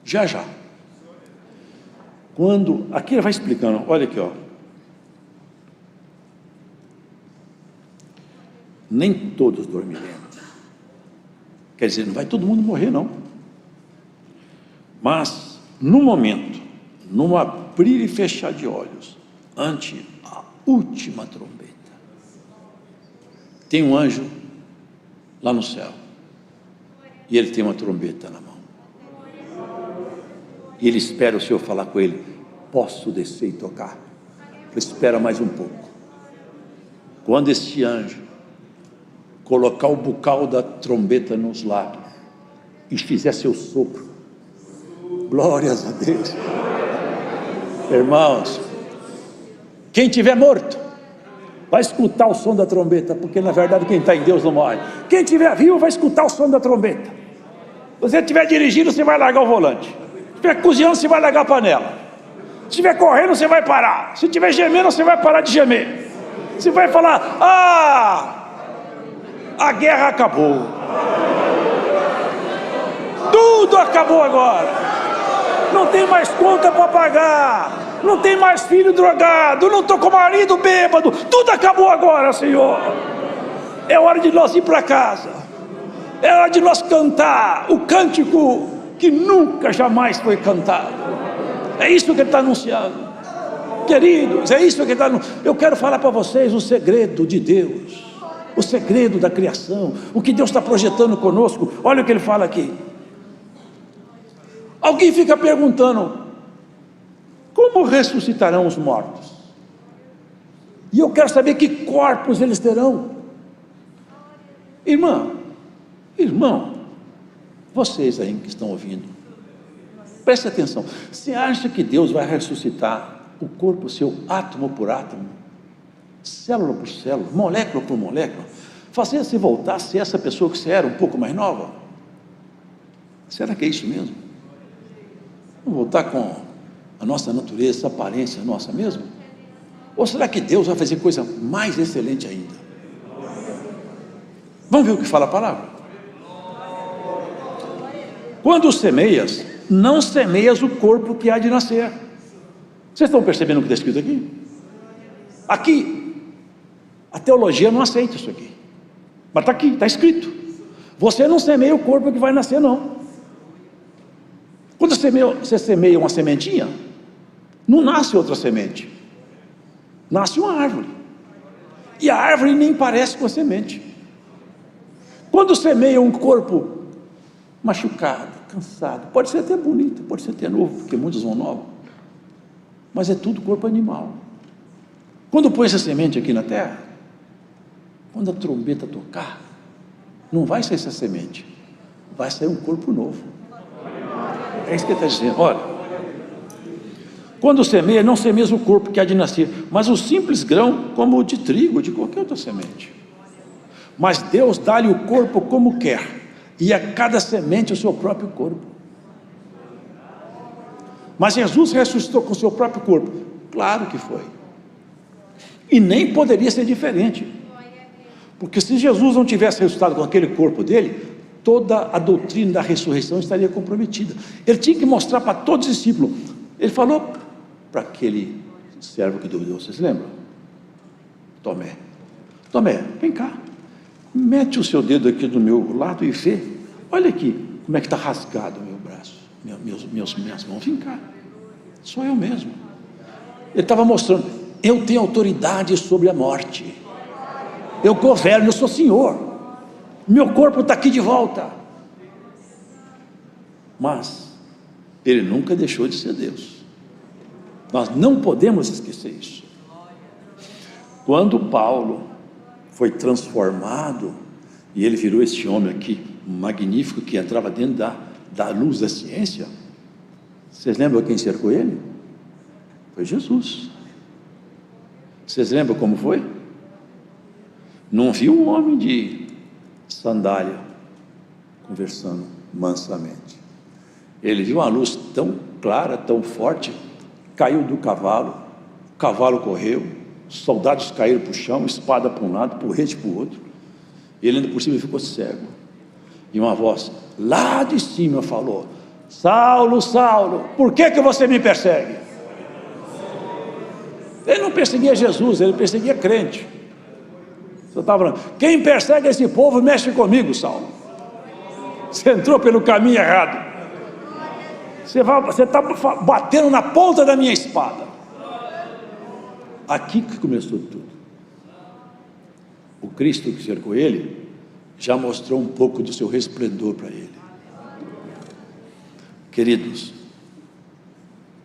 Já já. Quando, aqui ele vai explicando, olha aqui, ó. Nem todos dormiremos. Quer dizer, não vai todo mundo morrer, não. Mas, no momento, num abrir e fechar de olhos, ante a última trombeta, tem um anjo lá no céu, e ele tem uma trombeta na mão. E ele espera o Senhor falar com ele, posso descer e tocar? Espera mais um pouco. Quando este anjo colocar o bucal da trombeta nos lábios e fizer seu sopro, glórias a Deus, irmãos, quem tiver morto vai escutar o som da trombeta, porque na verdade quem está em Deus não morre. Quem tiver vivo vai escutar o som da trombeta. Se você estiver dirigindo, você vai largar o volante. Se estiver cozinhando, você vai largar a panela. Se estiver correndo, você vai parar. Se estiver gemendo, você vai parar de gemer. Você vai falar, a guerra acabou. Tudo acabou agora. Não tem mais conta para pagar. Não tem mais filho drogado. Não estou com marido bêbado. Tudo acabou agora, Senhor. É hora de nós ir para casa. É hora de nós cantar o cântico que nunca, jamais foi cantado. É isso que ele está anunciando. Queridos, é isso que ele está anunciando. Eu quero falar para vocês o segredo de Deus. O segredo da criação, o que Deus está projetando conosco. Olha o que ele fala aqui. Alguém fica perguntando, como ressuscitarão os mortos? E eu quero saber que corpos eles terão. Irmão, vocês aí que estão ouvindo, preste atenção. Você acha que Deus vai ressuscitar o corpo seu átomo por átomo? Célula por célula, molécula por molécula, fazer você voltar a ser essa pessoa que você era, um pouco mais nova? Será que é isso mesmo? Vamos voltar com a nossa natureza, essa aparência nossa mesmo? Ou será que Deus vai fazer coisa mais excelente ainda? Vamos ver o que fala a palavra. Quando semeias, não semeias o corpo que há de nascer. Vocês estão percebendo o que está escrito aqui? Aqui, a teologia não aceita isso aqui, mas está aqui, está escrito. Você não semeia o corpo que vai nascer, não. Quando você semeia uma sementinha, não nasce outra semente, nasce uma árvore, e a árvore nem parece com a semente. Quando semeia um corpo machucado, cansado, pode ser até bonito, pode ser até novo, porque muitos vão novos, mas é tudo corpo animal. Quando põe essa semente aqui na terra, quando a trombeta tocar, não vai sair essa semente, vai sair um corpo novo. É isso que ele está dizendo. Olha, quando semeia, não semeia o corpo que há de nascer, mas o simples grão, como o de trigo, de qualquer outra semente. Mas Deus dá-lhe o corpo como quer, e a cada semente o seu próprio corpo. Mas Jesus ressuscitou com o seu próprio corpo. Claro que foi. E nem poderia ser diferente. Porque se Jesus não tivesse ressuscitado com aquele corpo dele, toda a doutrina da ressurreição estaria comprometida. Ele tinha que mostrar para todos os discípulos. Ele falou para aquele servo que duvidou, vocês lembram? Tomé, vem cá, mete o seu dedo aqui do meu lado e vê, olha aqui, como é que está rasgado o meu braço, minhas mãos, vem cá, sou eu mesmo. Ele estava mostrando, eu tenho autoridade sobre a morte, eu governo, eu sou Senhor, meu corpo está aqui de volta. Mas ele nunca deixou de ser Deus. Nós não podemos esquecer isso. Quando Paulo foi transformado e ele virou este homem aqui magnífico, que entrava dentro da luz da ciência, vocês lembram quem cercou ele? Foi Jesus. Vocês lembram como foi? Não viu um homem de sandália conversando mansamente. Ele viu uma luz tão clara, tão forte, caiu do cavalo, o cavalo correu, os soldados caíram para o chão, espada para um lado, porrete para o outro, ele ainda por cima ficou cego, e uma voz lá de cima falou: Saulo, Saulo, por que você me persegue? Ele não perseguia Jesus, ele perseguia crente. Você estava falando, quem persegue esse povo mexe comigo, Saulo. Você entrou pelo caminho errado, você está batendo na ponta da minha espada. Aqui que começou tudo. O Cristo que cercou ele já mostrou um pouco do seu resplendor para ele. Queridos,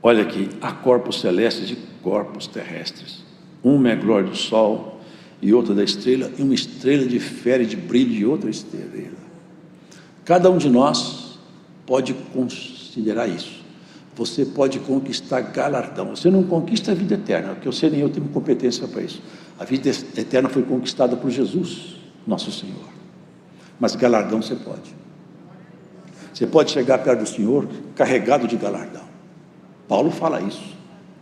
olha aqui, há corpos celestes e corpos terrestres. Um é glória do sol e outra da estrela, e uma estrela difere de brilho de outra estrela. Cada um de nós pode considerar isso. Você pode conquistar galardão. Você não conquista a vida eterna, porque você nem eu temos competência para isso. A vida eterna foi conquistada por Jesus, nosso Senhor. Mas galardão você pode. Você pode chegar perto do Senhor carregado de galardão. Paulo fala isso.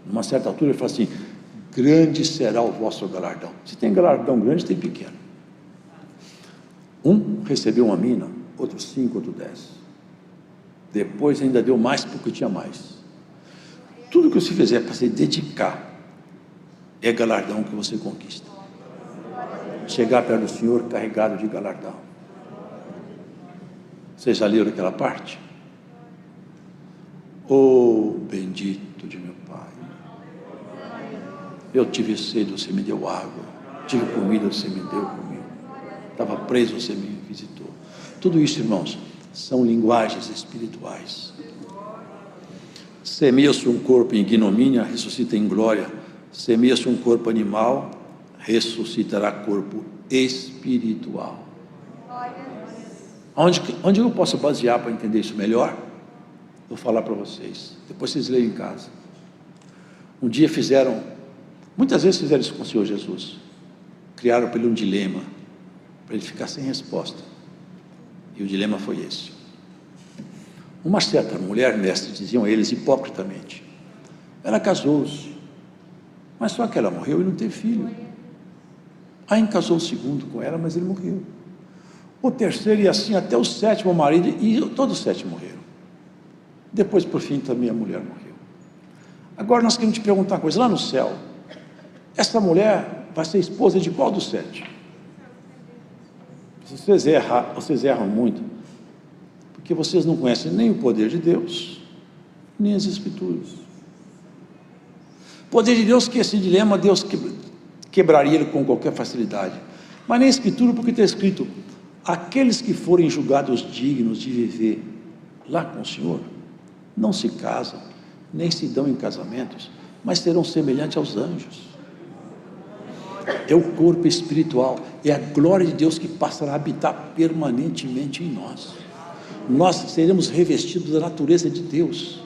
Numa certa altura ele fala assim: grande será o vosso galardão. Se tem galardão grande, tem pequeno. Um recebeu uma mina, outro 5, outro 10. Depois ainda deu mais porque tinha mais. Tudo que você fizer para se dedicar é galardão que você conquista. Chegar perto do Senhor carregado de galardão. Vocês já leram aquela parte? Oh, bendito de meu Pai, eu tive sede, você me deu água, tive comida, você me deu comida, estava preso, você me visitou. Tudo isso, irmãos, são linguagens espirituais. Semeia-se um corpo em ignomínia, ressuscita em glória. Semeia-se um corpo animal, ressuscitará corpo espiritual. Onde eu posso basear para entender isso melhor? Vou falar para vocês, depois vocês leem em casa. Um dia muitas vezes fizeram isso com o Senhor Jesus. Criaram para ele um dilema, para ele ficar sem resposta. E o dilema foi esse. Uma certa mulher, mestre, diziam eles hipocritamente, ela casou-se, mas só que ela morreu e não teve filho. Aí casou o segundo com ela, mas ele morreu. O terceiro, e assim até o sétimo marido, e todos os 7 morreram. Depois, por fim, também a mulher morreu. Agora nós queremos te perguntar uma coisa, lá no céu, essa mulher vai ser esposa de qual dos 7? Vocês erram muito, porque vocês não conhecem nem o poder de Deus, nem as Escrituras. O poder de Deus, que esse dilema, Deus quebraria ele com qualquer facilidade, mas nem a Escritura, porque está escrito: aqueles que forem julgados dignos de viver lá com o Senhor, não se casam, nem se dão em casamentos, mas serão semelhantes aos anjos. É o corpo espiritual, é a glória de Deus que passará a habitar permanentemente em nós. Nós seremos revestidos da natureza de Deus,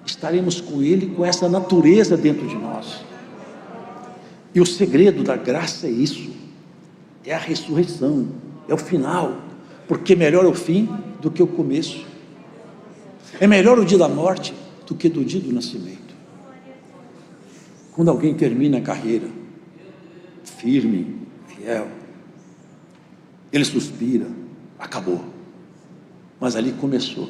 estaremos com Ele, com essa natureza dentro de nós. E o segredo da graça é isso, é a ressurreição, é o final, porque melhor é o fim do que o começo. É melhor o dia da morte do que do dia do nascimento. Quando alguém termina a carreira firme, fiel, Ele suspira, acabou. Mas ali começou.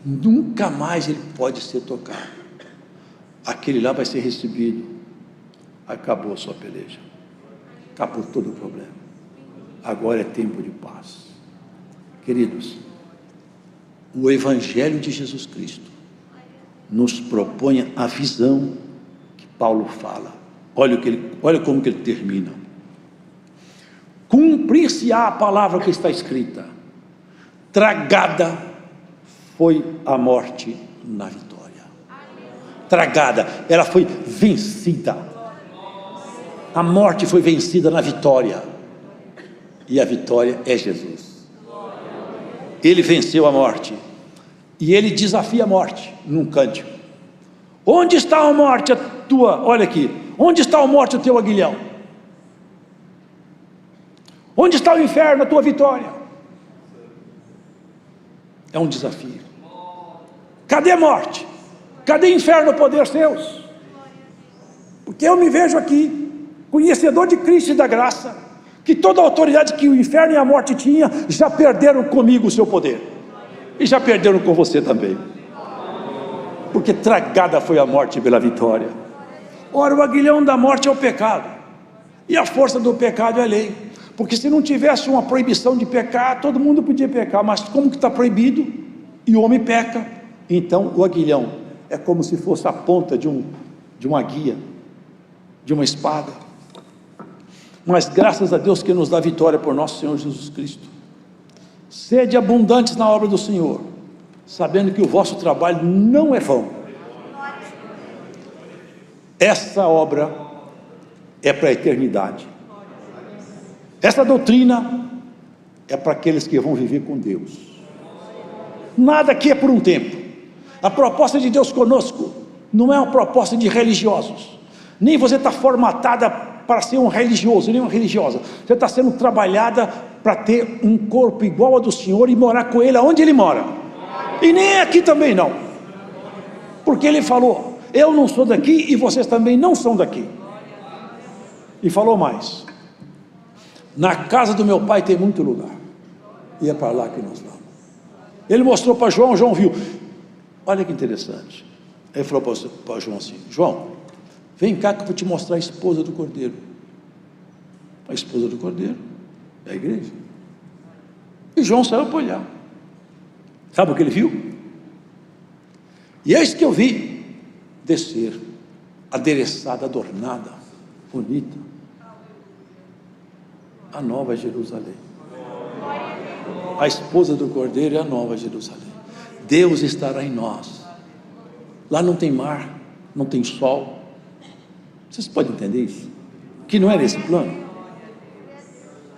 Nunca mais ele pode ser tocado. Aquele lá vai ser recebido. Acabou a sua peleja. Acabou todo o problema. Agora é tempo de paz. Queridos, o Evangelho de Jesus Cristo nos propõe a visão que Paulo fala. Olha como que ele termina. Cumprir-se-á a palavra que está escrita: tragada foi a morte na vitória. Tragada, ela foi vencida. A morte foi vencida na vitória. E a vitória é Jesus. Ele venceu a morte. E ele desafia a morte num cântico. Onde está a morte, a tua? Olha aqui. Onde está a morte, o teu aguilhão? Onde está o inferno, a tua vitória? É um desafio. Cadê a morte? Cadê inferno, o poder seus? Porque eu me vejo aqui, conhecedor de Cristo e da graça, que toda a autoridade que o inferno e a morte tinha, já perderam comigo o seu poder. E já perderam com você também. Porque tragada foi a morte pela vitória. Ora, o aguilhão da morte é o pecado. E a força do pecado é a lei. Porque se não tivesse uma proibição de pecar, todo mundo podia pecar. Mas como que está proibido e o homem peca, então o aguilhão é como se fosse a ponta de uma guia, de uma espada. Mas graças a Deus que nos dá vitória por nosso Senhor Jesus Cristo. Sede abundantes na obra do Senhor, sabendo que o vosso trabalho não é vão. Essa obra é para a eternidade. Essa doutrina é para aqueles que vão viver com Deus. Nada aqui é por um tempo. A proposta de Deus conosco não é uma proposta de religiosos. Nem você está formatada para ser um religioso, nem uma religiosa. Você está sendo trabalhada para ter um corpo igual ao do Senhor e morar com Ele aonde Ele mora. E nem aqui também não. Porque Ele falou: eu não sou daqui e vocês também não são daqui. E falou mais: na casa do meu pai tem muito lugar. E é para lá que nós vamos. Ele mostrou para João, João viu. Olha que interessante. Ele falou para João assim: João, vem cá que eu vou te mostrar a esposa do Cordeiro. A esposa do Cordeiro é a igreja. E João saiu para olhar. Sabe o que ele viu? E eis que eu vi descer, adereçada, adornada, bonita, a nova Jerusalém. A esposa do Cordeiro é a nova Jerusalém. Deus estará em nós. Lá não tem mar, não tem sol. Vocês podem entender isso? Que não é nesse plano.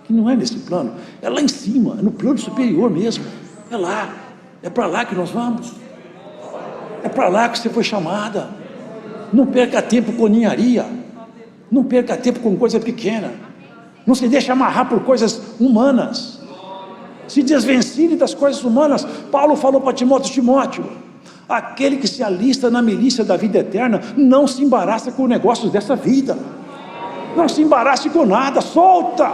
Que não é nesse plano. É lá em cima, é no plano superior mesmo. É lá. É para lá que nós vamos. É para lá que você foi chamada. Não perca tempo com ninharia. Não perca tempo com coisa pequena. Não se deixe amarrar por coisas humanas. Se desvencilhe das coisas humanas. Paulo falou para Timóteo: aquele que se alista na milícia da vida eterna, não se embaraça com negócios dessa vida. Não se embarace com nada. Solta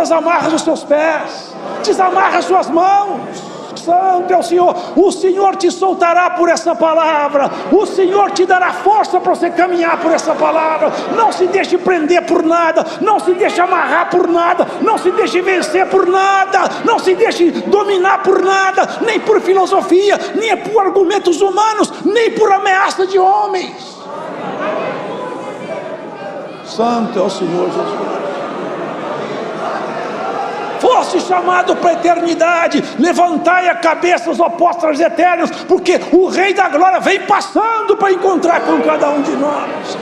as amarras dos seus pés. Desamarra as suas mãos. Santo é o Senhor. O Senhor te soltará por essa palavra. O Senhor te dará força para você caminhar por essa palavra. Não se deixe prender por nada. Não se deixe amarrar por nada. Não se deixe vencer por nada. Não se deixe dominar por nada. Nem por filosofia, nem por argumentos humanos, nem por ameaça de homens. Santo é o Senhor Jesus. Fosse chamado para a eternidade. Levantai a cabeça, os apóstolos eternos, porque o Rei da Glória vem passando para encontrar com cada um de nós.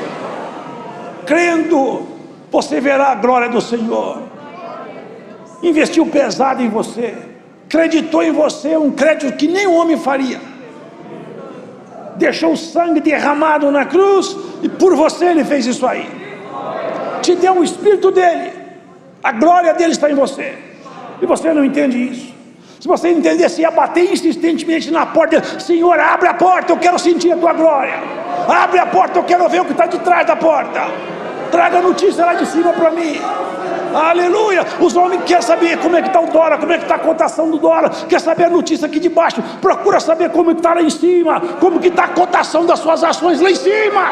Crendo, você verá a glória do Senhor. Investiu pesado em você, creditou em você um crédito que nem o homem faria. Deixou o sangue derramado na cruz e por você ele fez isso aí. Te deu o Espírito dele. A glória dele está em você. E você não entende isso. Se você entendesse, ia bater insistentemente na porta. Senhor, abre a porta, eu quero sentir a tua glória. Abre a porta, eu quero ver o que está de trás da porta. Traga notícia lá de cima para mim. Aleluia. Os homens querem saber como é que está o dólar, como é que está a cotação do dólar, quer saber a notícia aqui de baixo, procura saber como é que está lá em cima, como que está a cotação das suas ações lá em cima.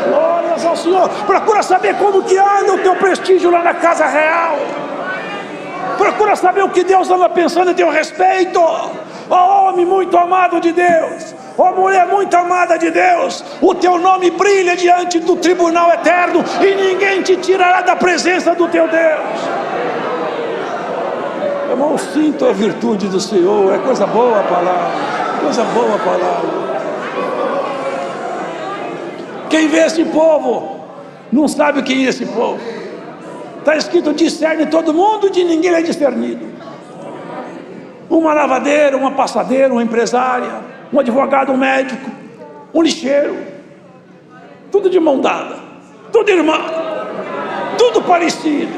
Glórias ao Senhor. Procura saber como que anda o teu prestígio lá na casa real. Procura saber o que Deus anda pensando a teu respeito. Ó homem muito amado de Deus, ó mulher muito amada de Deus, o teu nome brilha diante do tribunal eterno e ninguém te tirará da presença do teu Deus. Irmão, sinto a virtude do Senhor. É coisa boa a palavra, coisa boa a palavra. Quem vê esse povo não sabe quem é esse povo. Está escrito: discerne todo mundo, de ninguém é discernido. Uma lavadeira, uma passadeira, uma empresária, um advogado, um médico, um lixeiro, tudo de mão dada, tudo irmão, tudo parecido.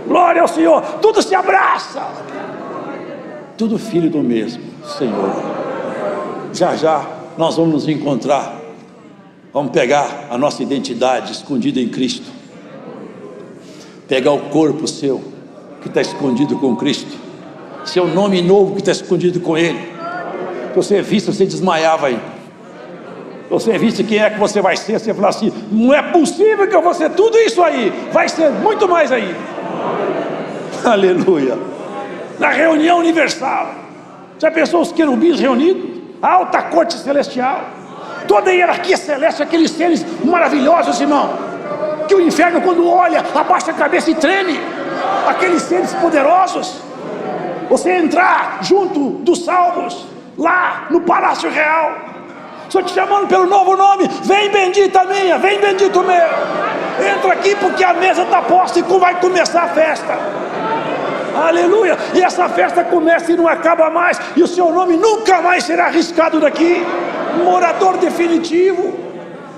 Glória ao Senhor, tudo se abraça, tudo filho do mesmo Senhor. Já já nós vamos nos encontrar, vamos pegar a nossa identidade escondida em Cristo, pegar o corpo seu que está escondido com Cristo, seu nome novo que está escondido com Ele. Se você visse, você desmaiava aí. Se você visse quem é que você vai ser, você fala assim: não é possível que eu vou ser tudo isso aí, vai ser muito mais aí. Aleluia. Na reunião universal, já pensou os querubins reunidos? A alta corte celestial, toda a hierarquia celeste, aqueles seres maravilhosos, irmão, que o inferno quando olha, abaixa a cabeça e treme. Aqueles seres poderosos. Você entrar junto dos salvos, lá no palácio real, estou te chamando pelo novo nome. Vem bendita minha, vem bendito meu. Entra aqui porque a mesa está posta e vai começar a festa. Aleluia. E essa festa começa e não acaba mais, e o seu nome nunca mais será arriscado daqui. Morador definitivo,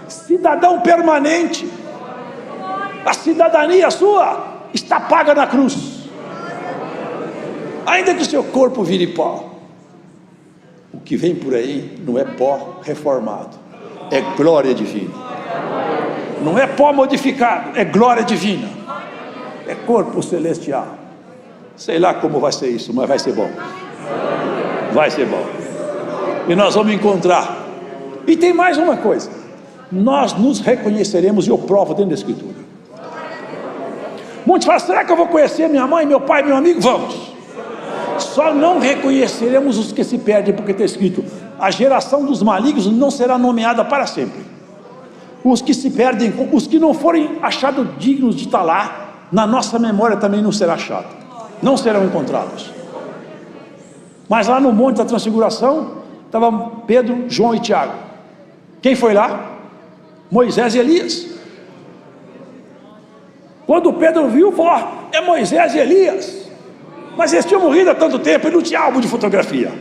cidadão permanente. A cidadania sua está paga na cruz. Ainda que o seu corpo vire pó, o que vem por aí não é pó reformado, é glória divina. Não é pó modificado, é glória divina, é corpo celestial. Sei lá como vai ser isso, mas vai ser bom. Vai ser bom. E nós vamos encontrar. E tem mais uma coisa: nós nos reconheceremos, e eu provo dentro da Escritura. Muitos falam: será que eu vou conhecer minha mãe, meu pai, meu amigo? Vamos. Só não reconheceremos os que se perdem, porque está escrito: a geração dos malignos não será nomeada para sempre. Os que se perdem, os que não forem achados dignos de estar lá, na nossa memória também não será achado, não serão encontrados. Mas lá no Monte da Transfiguração estavam Pedro, João e Tiago. Quem foi lá? Moisés e Elias. Quando Pedro viu, falou: é Moisés e Elias. Mas eles tinham morrido há tanto tempo, ele não tinha álbum de fotografia,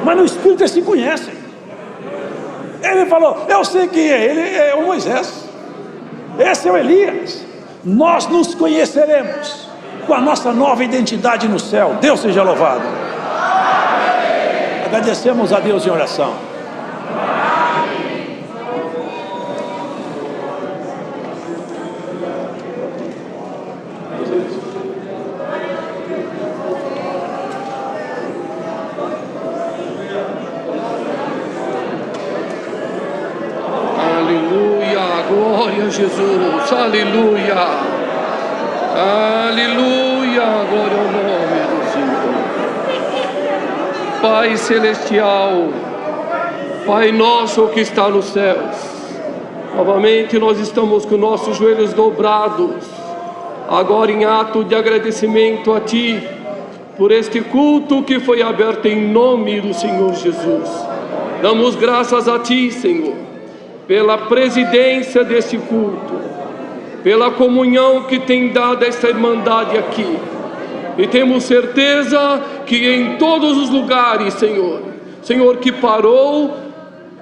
mas no Espírito eles se conhecem. Ele falou: eu sei quem é, ele é o Moisés, esse é o Elias. Nós nos conheceremos com a nossa nova identidade no céu. Deus seja louvado. Agradecemos a Deus em oração. Jesus, aleluia, aleluia, glória ao nome do Senhor. Pai celestial, Pai nosso que está nos céus, novamente nós estamos com nossos joelhos dobrados, agora em ato de agradecimento a Ti, por este culto que foi aberto em nome do Senhor Jesus. Damos graças a Ti, Senhor, pela presidência deste culto, pela comunhão que tem dado esta irmandade aqui, e temos certeza que em todos os lugares, Senhor que parou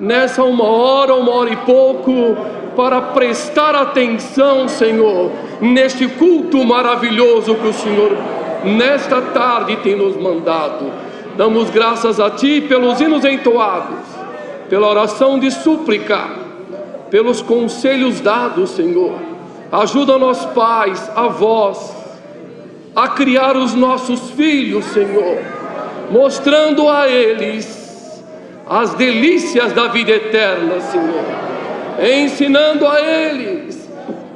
nessa uma hora e pouco, para prestar atenção, Senhor, neste culto maravilhoso que o Senhor nesta tarde tem nos mandado. Damos graças a Ti pelos hinos entoados, pela oração de súplica, pelos conselhos dados, Senhor, Ajuda nós pais, avós, a criar os nossos filhos, Senhor, mostrando a eles as delícias da vida eterna, Senhor, ensinando a eles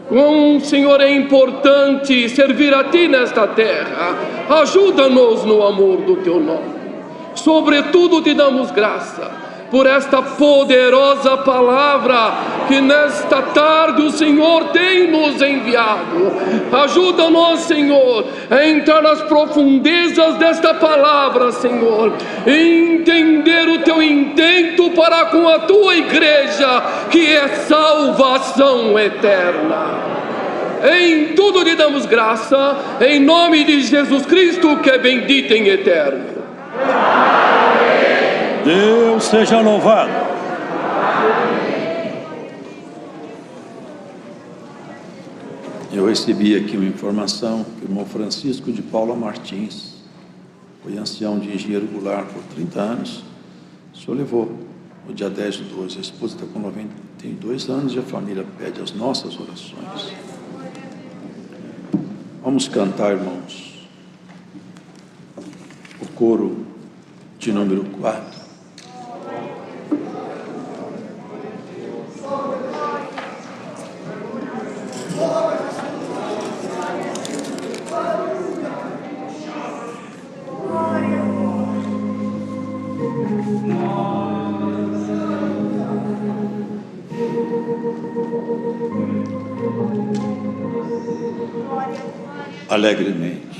como, Senhor, é importante servir a Ti nesta terra. Ajuda-nos no amor do Teu nome. Sobretudo Te damos graça por esta poderosa palavra que nesta tarde o Senhor tem nos enviado. Ajuda-nos, Senhor, a entrar nas profundezas desta palavra, Senhor, e entender o Teu intento para com a Tua igreja, que é salvação eterna. Em tudo lhe damos graça, em nome de Jesus Cristo, que é bendito em eterno. Deus seja louvado. Eu recebi aqui uma informação que o irmão Francisco de Paula Martins foi ancião de Engenheiro Goulart por 30 anos. O senhor levou no dia 10/12. A esposa está com 92 anos e a família pede as nossas orações. Vamos cantar, irmãos, o coro de número 4. Alegremente.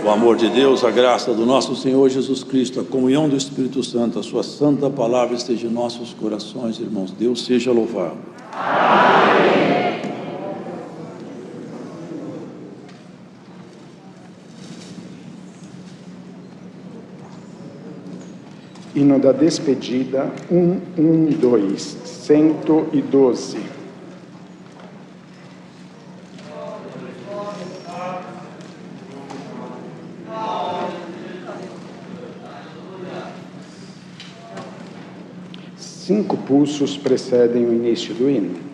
O amor de Deus, a graça do nosso Senhor Jesus Cristo, a comunhão do Espírito Santo, a sua santa palavra esteja em nossos corações, irmãos. Deus seja louvado. Amém. Hino da despedida, 112, 112. Cinco pulsos precedem o início do hino.